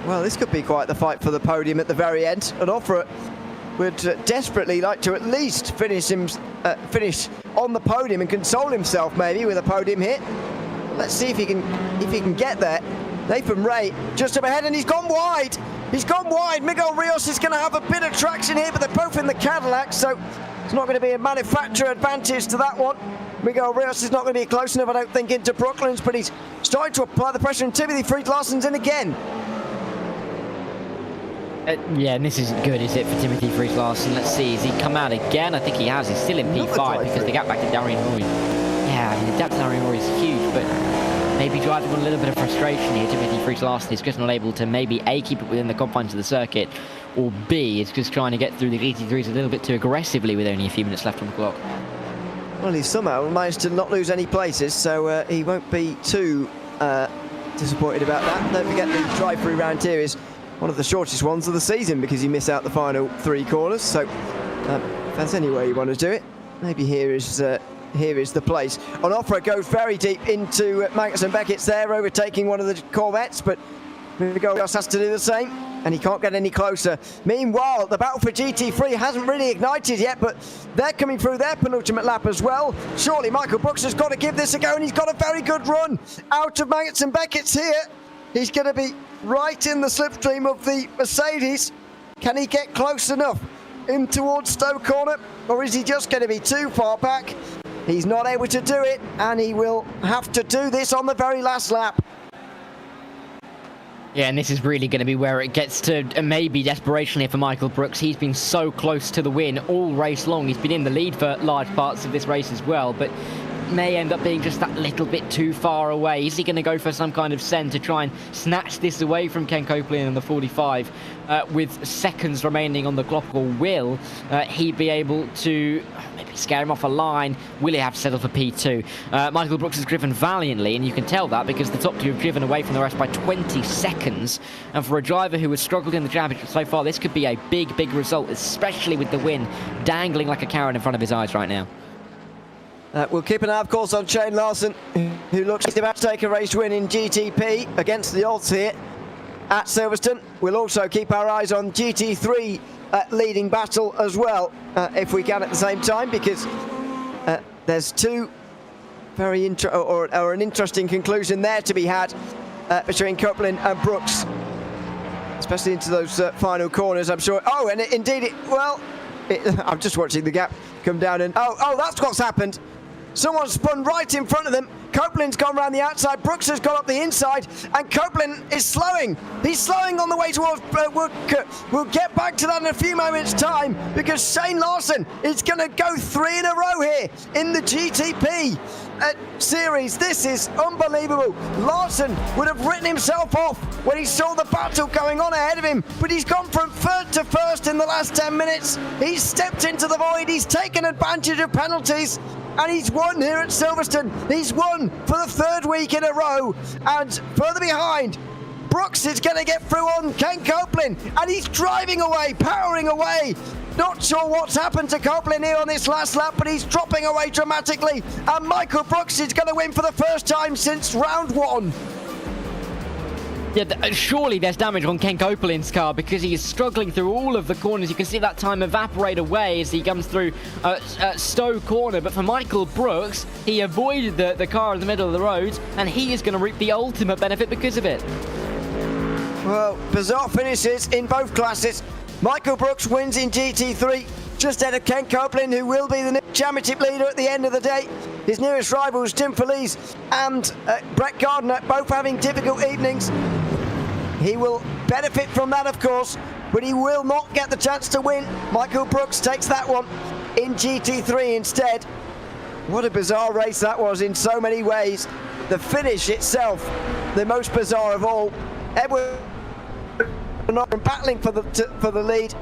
Well, this could be quite the fight for the podium at the very end. Onofre would desperately like to at least finish on the podium and console himself maybe with a podium hit. Let's see if he can get there. Nathan Ray just up ahead, and he's gone wide. He's gone wide. Miguel Rios is going to have a bit of traction here, but they're both in the Cadillac, so it's not going to be a manufacturer advantage to that one. Miguel Rios is not going to be close enough, I don't think, into Brooklands, but he's starting to apply the pressure, and Timothy Freed Larson's in again. Yeah, and this isn't good, is it, for Timothy Freed Larson? Let's see, has he come out again? I think he has. He's still in P5 because they got back to Darian Roy. Yeah, I mean, the gap to Darian Roy is huge, but maybe driving on a little bit of frustration here. Timothy Freed Larson is just not able to maybe A, keep it within the confines of the circuit, or B, is just trying to get through the GT3s a little bit too aggressively with only a few minutes left on the clock. Well, he somehow managed to not lose any places, so he won't be too disappointed about that. Don't forget the drive-through round here is one of the shortest ones of the season because you miss out the final 3 corners. So if that's any way you want to do it, maybe here is the place. Onofre goes very deep into Magnussen Beckett's there, overtaking one of the Corvettes, but Miguel Rios has to do the same, and he can't get any closer. Meanwhile, the battle for GT3 hasn't really ignited yet, but they're coming through their penultimate lap as well. Surely Michael Brooks has got to give this a go, and he's got a very good run out of Magnussen Beckett's here. He's going to be right in the slipstream of the Mercedes. Can he get close enough in towards Stowe Corner, or is he just going to be too far back? He's not able to do it, and he will have to do this on the very last lap. Yeah, and this is really going to be where it gets to maybe desperation here for Michael Brooks. He's been so close to the win all race long. He's been in the lead for large parts of this race as well, but may end up being just that little bit too far away. Is he going to go for some kind of send to try and snatch this away from Ken Copeland in the 45 with seconds remaining on the clock, or will he be able to maybe scare him off a line? Will he have to settle for P2? Michael Brooks has driven valiantly, and you can tell that because the top two have driven away from the rest by 20 seconds. And for a driver who has struggled in the championship so far, this could be a big, big result, especially with the win dangling like a carrot in front of his eyes right now. We'll keep an eye, of course, on Shane Larson, who looks about to take a race win in GTP against the odds here at Silverstone. We'll also keep our eyes on GT3 leading battle as well, if we can at the same time, because there's two very an interesting conclusion there to be had between Copeland and Brooks, especially into those final corners, I'm sure. Oh, and indeed, I'm just watching the gap come down, and oh, that's what's happened. Someone spun right in front of them. Copeland's gone around the outside. Brooks has gone up the inside, and Copeland is slowing. He's slowing on the way towards we'll get back to that in a few moments' time, because Shane Larson is going to go 3 in a row here in the GTP series. This is unbelievable. Larson would have written himself off when he saw the battle going on ahead of him, but he's gone from third to first in the last 10 minutes. He's stepped into the void. He's taken advantage of penalties, and he's won here at Silverstone. He's won for the 3rd week in a row. And further behind, Brooks is going to get through on Ken Copeland, and he's driving away, powering away. Not sure what's happened to Copeland here on this last lap, but he's dropping away dramatically. And Michael Brooks is going to win for the first time since round 1. Yeah, surely there's damage on Ken Copeland's car, because he is struggling through all of the corners. You can see that time evaporate away as he comes through Stowe corner. But for Michael Brooks, he avoided the car in the middle of the road, and he is going to reap the ultimate benefit because of it. Well, bizarre finishes in both classes. Michael Brooks wins in GT3, just ahead of Ken Copeland, who will be the championship leader at the end of the day. His nearest rivals, Tim Felice and Brett Gardner, both having difficult evenings. He will benefit from that, of course, but he will not get the chance to win. Michael Brooks takes that one in GT3 instead. What a bizarre race that was in so many ways. The finish itself, the most bizarre of all. Edward battling for the lead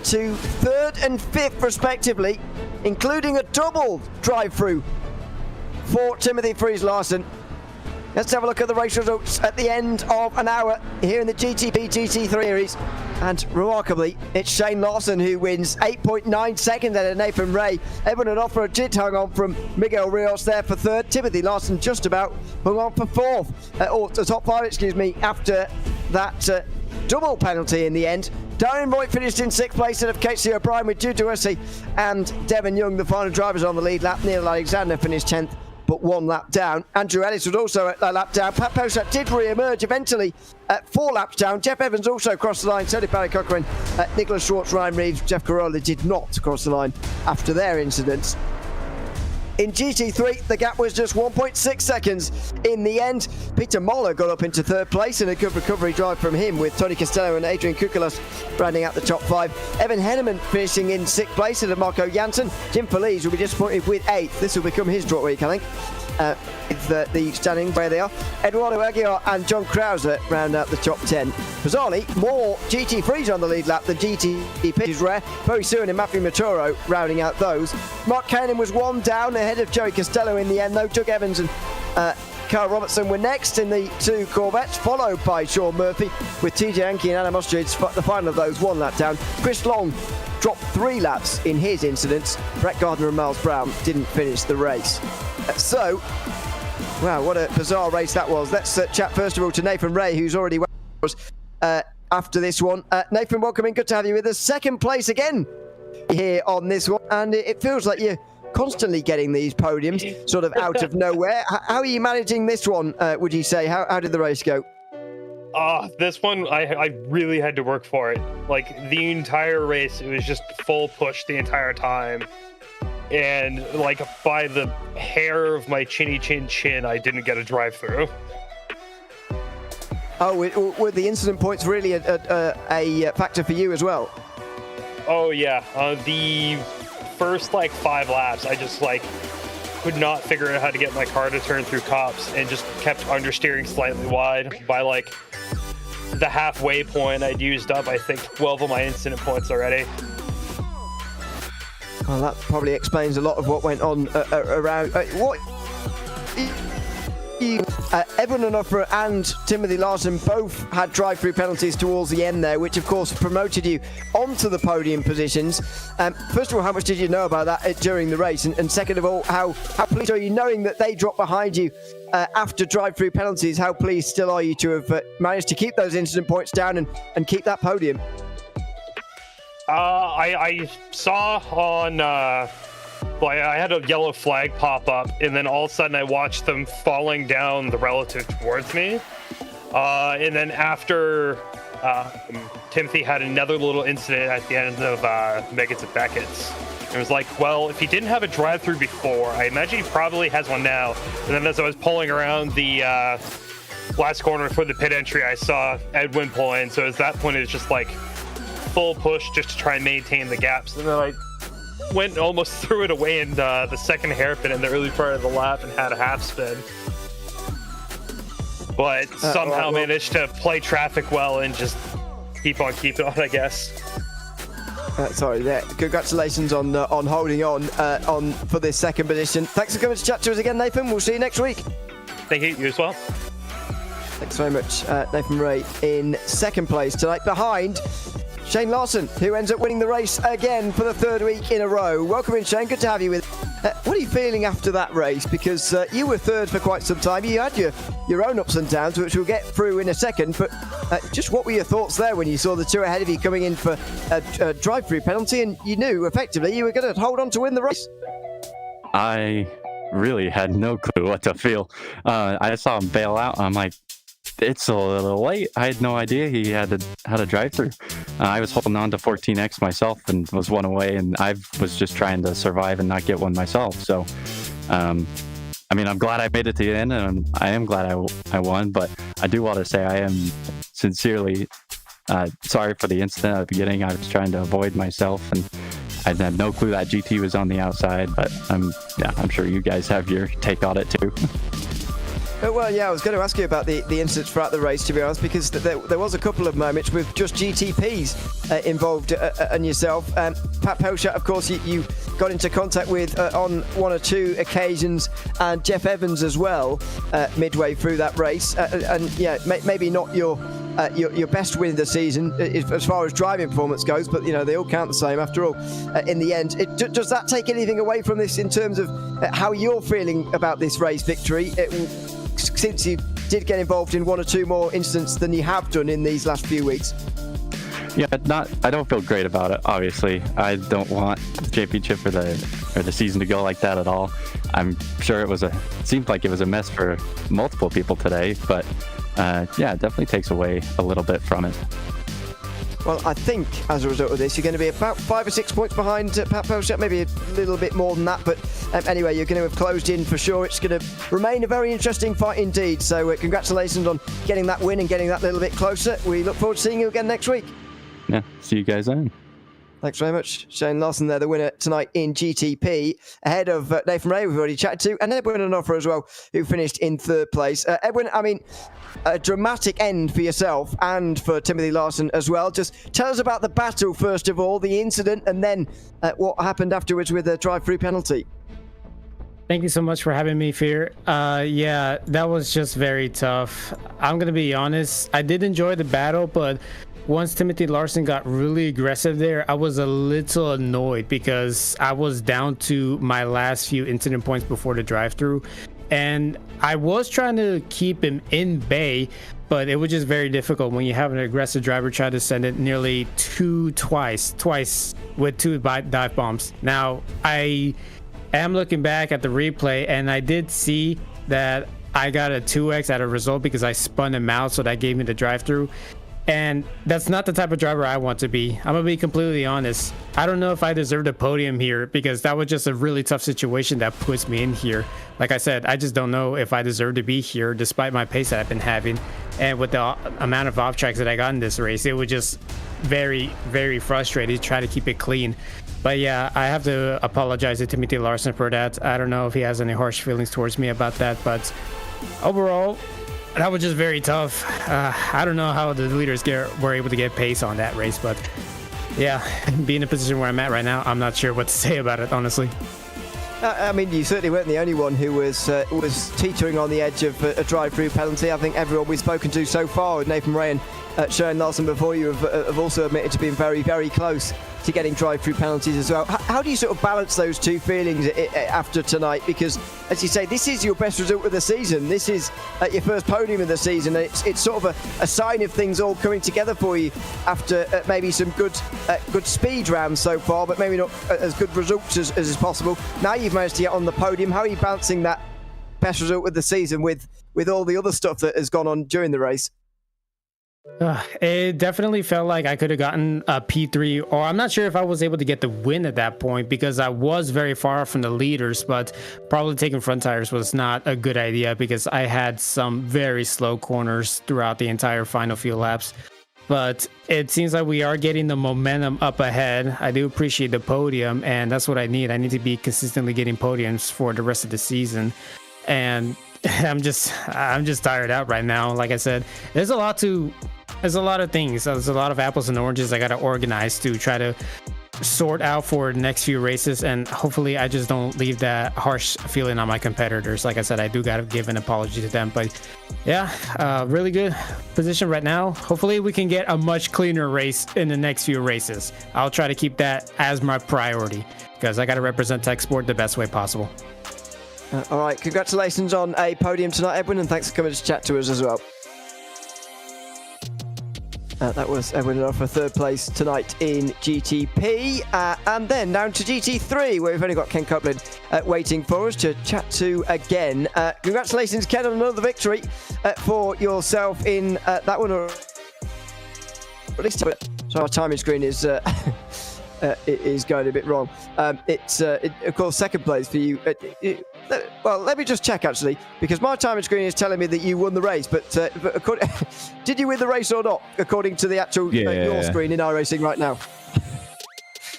to 3rd and 5th respectively, including a double drive-through for Timothy Fries-Larson. Let's have a look at the race results at the end of an hour here in the GTP GT3 Series. And remarkably, it's Shane Larson who wins 8.9 seconds out of Nathan Ray. Edwin Onofre did hang on from Miguel Rios there for 3rd. Timothy Larson just about hung on for 4th, or the top 5, excuse me, after that double penalty in the end. Darren Roy finished in 6th place ahead of Casey O'Brien, with Jude Duessy and Devon Young, the final drivers, on the lead lap. Neil Alexander finished 10th, but 1 lap down. Andrew Ellis was also a lap down. Pat Posat did re-emerge eventually at 4 laps down. Jeff Evans also crossed the line, so did Barry Cochrane. Nicholas Schwartz, Ryan Reeves, Jeff Carolla did not cross the line after their incidents. In GT3, the gap was just 1.6 seconds in the end. Peter Moller got up into 3rd place, and a good recovery drive from him, with Tony Costello and Adrian Kukulas rounding out the top 5. Evan Henneman finishing in 6th place ahead of Marco Janssen. Jim Felice will be disappointed with 8th. This will become his drop week, I think. With the standing where they are. Eduardo Aguiar and John Krause round out the top 10. Bizarrely, more GT3s on the lead lap than GTP is rare. Bowie Suin and Matthew Maturo rounding out those. Mark Cannon was 1 down ahead of Joey Costello in the end, though. Doug Evans and Carl Robertson were next in the 2 Corvettes, followed by Sean Murphy, with TJ Anke and Adam Ostrich, the final of those 1 lap down. Chris Long dropped 3 laps in his incidents. Brett Gardner and Miles Brown didn't finish the race. So, wow, what a bizarre race that was. Let's chat first of all to Nathan Ray, who's already after this one. Nathan, welcome in. Good to have you with us. 2nd place again here on this one, and it feels like you're constantly getting these podiums sort of out of nowhere. How are you managing this one, would you say? How did the race go? This one, I really had to work for it. Like, the entire race, it was just full push the entire time. And, like, by the hair of my chinny chin, I didn't get a drive-through. Oh, were the incident points really a factor for you as well? Oh, yeah. The first, 5 laps, I just, could not figure out how to get my car to turn through cops and just kept understeering slightly wide. By like the halfway point, I'd used up, I think, 12 of my incident points already. Well, that probably explains a lot of what went on around. Edwin Onofre and Timothy Larson both had drive-through penalties towards the end there, which of course promoted you onto the podium positions. First of all, how much did you know about that during the race? And second of all, how pleased are you knowing that they dropped behind you after drive-through penalties? How pleased still are you to have managed to keep those incident points down and keep that podium? I saw on... I had a yellow flag pop up, and then all of a sudden I watched them falling down the relative towards me. And then after Timothy had another little incident at the end of Meggett's and Beckett's, it was like, well, if he didn't have a drive-through before, I imagine he probably has one now. And then as I was pulling around the last corner for the pit entry, I saw Edwin pull in. So at that point, it was just like full push just to try and maintain the gaps. And then I went almost threw it away in the second hairpin in the early part of the lap and had a half spin. But somehow managed to play traffic well and just keep on keeping on, I guess. Congratulations on holding on for this second position. Thanks for coming to chat to us again, Nathan. We'll see you next week. Thank you. You as well. Thanks very much, Nathan Ray in second place tonight, behind Shane Larson, who ends up winning the race again for the third week in a row. Welcome in, Shane. Good to have you with. What are you feeling after that race? Because you were third for quite some time. You had your own ups and downs, which we'll get through in a second. But just what were your thoughts there when you saw the two ahead of you coming in for a drive-through penalty, and you knew effectively you were going to hold on to win the race? I really had no clue what to feel. I saw him bail out. I'm like, it's a little late. I had no idea he had a drive-through. I was holding on to 14X myself and was one away, and I was just trying to survive and not get one myself. So, I mean, I'm glad I made it to the end, and I am glad I won. But I do want to say I am sincerely sorry for the incident at the beginning. I was trying to avoid myself, and I had no clue that GT was on the outside. But I'm sure you guys have your take on it too. Well, yeah, I was going to ask you about the incidents throughout the race, to be honest, because there was a couple of moments with just GTPs involved and yourself. Pat Pelchat, of course, you got into contact with on one or two occasions, and Jeff Evans as well midway through that race. And yeah, maybe not your best win of the season as far as driving performance goes, but they all count the same after all. In the end, does that take anything away from this in terms of how you're feeling about this race victory? Since you did get involved in one or two more incidents than you have done in these last few weeks? Yeah, I don't feel great about it, obviously. I don't want the championship or the season to go like that at all. I'm sure it seemed like it was a mess for multiple people today, but yeah, it definitely takes away a little bit from it. Well, I think as a result of this, you're going to be about 5 or 6 points behind Pat Pelchat, maybe a little bit more than that. But anyway, you're going to have closed in for sure. It's going to remain a very interesting fight indeed. So congratulations on getting that win and getting that little bit closer. We look forward to seeing you again next week. Yeah, see you guys then. Thanks very much. Shane Larson there, the winner tonight in GTP, ahead of Nathan Ray, we've already chatted to, and Edwin Onofre as well, who finished in third place. Edwin, I mean, a dramatic end for yourself and for Timothy Larson as well. Just tell us about the battle, first of all, the incident, and then what happened afterwards with the drive-through penalty. Thank you so much for having me, Fear. Yeah, that was just very tough. I'm going to be honest, I did enjoy the battle, but once Timothy Larson got really aggressive there, I was a little annoyed because I was down to my last few incident points before the drive-through. And I was trying to keep him in bay, but it was just very difficult when you have an aggressive driver try to send it nearly twice with two dive bombs. Now, I am looking back at the replay, and I did see that I got a 2x at a result because I spun him out, so that gave me the drive-through. And that's not the type of driver I want to be. I'm gonna be completely honest. I don't know if I deserved a podium here because that was just a really tough situation that puts me in here. Like I said, I just don't know if I deserve to be here despite my pace that I've been having. And with the amount of off tracks that I got in this race, it was just very, very frustrating to try to keep it clean. But yeah, I have to apologize to Timothy Larson for that. I don't know if he has any harsh feelings towards me about that, but overall, that was just very tough. I don't know how the leaders were able to get pace on that race, but yeah, being in a position where I'm at right now, I'm not sure what to say about it, honestly. I mean, you certainly weren't the only one who was teetering on the edge of a drive-through penalty. I think everyone we've spoken to so far, with Nathan Ray and Shane Larson before you, have also admitted to being very, very close to getting drive-through penalties as well. How do you sort of balance those two feelings after tonight? Because, as you say, this is your best result of the season. This is your first podium of the season. It's sort of a sign of things all coming together for you after maybe some good speed rounds so far, but maybe not as good results as is possible. Now you've managed to get on the podium. How are you balancing that best result of the season with all the other stuff that has gone on during the race? It definitely felt like I could have gotten a P3, or I'm not sure if I was able to get the win at that point because I was very far from the leaders, but probably taking front tires was not a good idea because I had some very slow corners throughout the entire final few laps. But it seems like we are getting the momentum up ahead. I do appreciate the podium, and that's what I need. I need to be consistently getting podiums for the rest of the season. And I'm just tired out right now. Like I said, there's a lot of things. There's a lot of apples and oranges I got to organize to try to sort out for the next few races, and hopefully I just don't leave that harsh feeling on my competitors. Like I said, I do got to give an apology to them, but yeah, really good position right now. Hopefully we can get a much cleaner race in the next few races. I'll try to keep that as my priority because I got to represent Tech Sport the best way possible. All right, congratulations on a podium tonight, Edwin, and thanks for coming to chat to us as well. That was Edwin for third place tonight in GTP. And then down to GT3, where we've only got Ken Copeland waiting for us to chat to again. Congratulations, Ken, on another victory for yourself in that one. Or at least, so our timing screen is going a bit wrong. It's, of course, second place for you. Well, let me just check, actually, because my timing screen is telling me that you won the race, but did you win the race or not, according to the actual your screen in iRacing right now?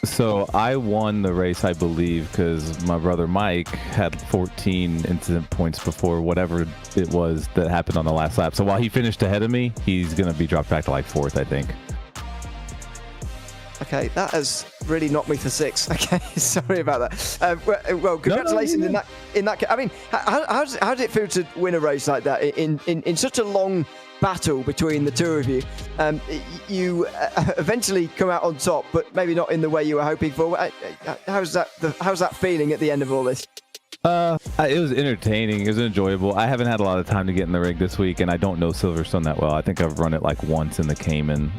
So I won the race, I believe, because my brother Mike had 14 incident points before whatever it was that happened on the last lap. So while he finished ahead of me, he's going to be dropped back to like 4th, I think. Okay, that has really knocked me for 6. Okay, sorry about that. Well, congratulations in that. I mean, how did it feel to win a race like that in such a long battle between the two of you? You eventually come out on top, but maybe not in the way you were hoping for. How's that feeling at the end of all this? It was entertaining. It was enjoyable. I haven't had a lot of time to get in the rig this week, and I don't know Silverstone that well. I think I've run it like once in the Cayman.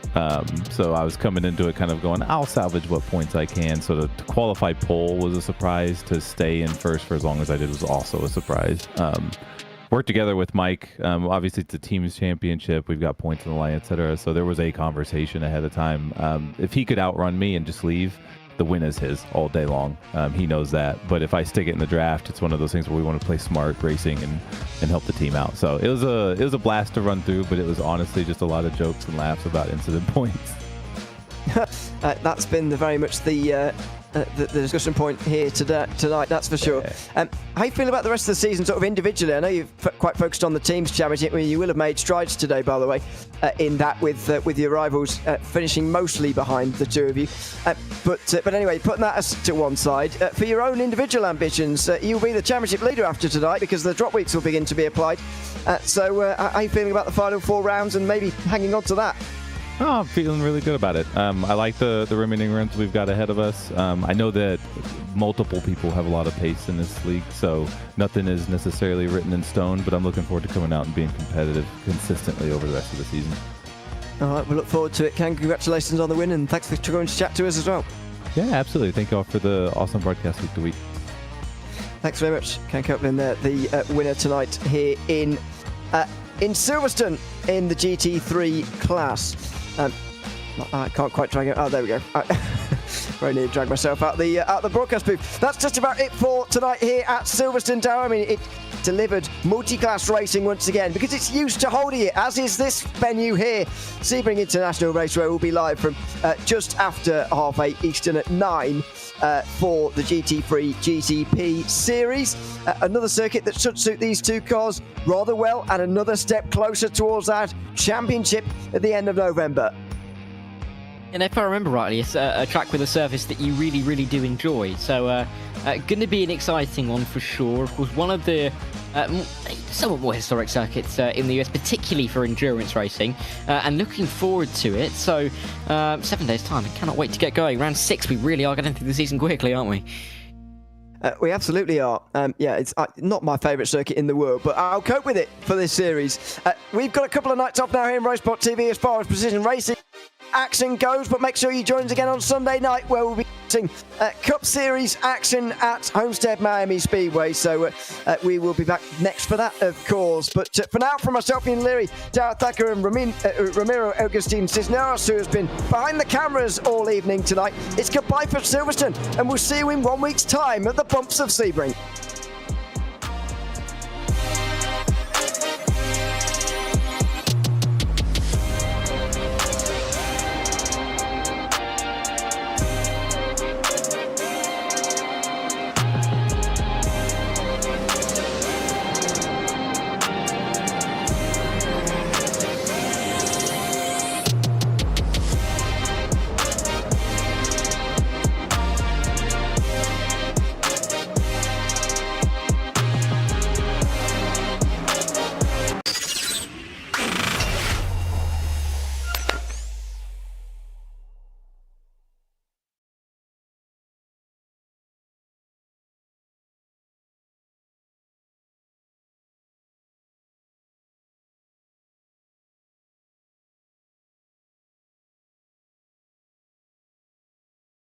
So I was coming into it kind of going, I'll salvage what points I can. So to qualify pole was a surprise. To stay in first for as long as I did was also a surprise. Worked together with Mike. Obviously, it's a team's championship. We've got points in the line, etc. So there was a conversation ahead of time. If he could outrun me and just leave, the win is his all day long. He knows that. But if I stick it in the draft, it's one of those things where we want to play smart racing and help the team out. So it was a blast to run through, but it was honestly just a lot of jokes and laughs about incident points. That's been very much the discussion point here tonight, that's for sure. How you feel about the rest of the season sort of individually? I know you've quite focused on the team's championship. I mean, you will have made strides today, by the way, in that with your rivals finishing mostly behind the two of you. But anyway, putting that to one side, for your own individual ambitions, you'll be the championship leader after tonight because the drop weeks will begin to be applied. So how are you feeling about the final 4 rounds and maybe hanging on to that? Oh, I'm feeling really good about it. I like the remaining runs we've got ahead of us. I know that multiple people have a lot of pace in this league, so nothing is necessarily written in stone, but I'm looking forward to coming out and being competitive consistently over the rest of the season. All right, we'll look forward to it. Ken, congratulations on the win, and thanks for coming to chat to us as well. Yeah, absolutely. Thank you all for the awesome broadcast week to week. Thanks very much. Ken Copeland, the winner tonight here in Silverstone in the GT3 class. I can't quite drag it. Oh, there we go. very nearly dragged myself out the broadcast booth. That's just about it for tonight here at Silverstone Tower. I mean, it delivered multi-class racing once again because it's used to holding it, as is this venue here. Sebring International Raceway will be live from just after 8:30 Eastern at 9 for the GT3 GTP Series. Another circuit that should suit these two cars rather well, and another step closer towards that championship at the end of November. And if I remember rightly, it's a track with a surface that you really, really do enjoy. So, going to be an exciting one for sure. Of course, one of the somewhat more historic circuits in the US, particularly for endurance racing, and looking forward to it. So, 7 days' time, I cannot wait to get going. Round 6, we really are getting through the season quickly, aren't we? We absolutely are. Yeah, it's not my favourite circuit in the world, but I'll cope with it for this series. We've got a couple of nights off now here in RaceSpotTV as far as precision racing action goes, but make sure you join us again on Sunday night, where we'll be getting Cup Series action at Homestead Miami Speedway. So we will be back next for that, of course. But for now, from myself, Ian Leary, Darrell Thacker and Ramiro Augustine Cisneros, who has been behind the cameras all evening tonight, it's goodbye for Silverstone, and we'll see you in 1 week's time at the bumps of Sebring.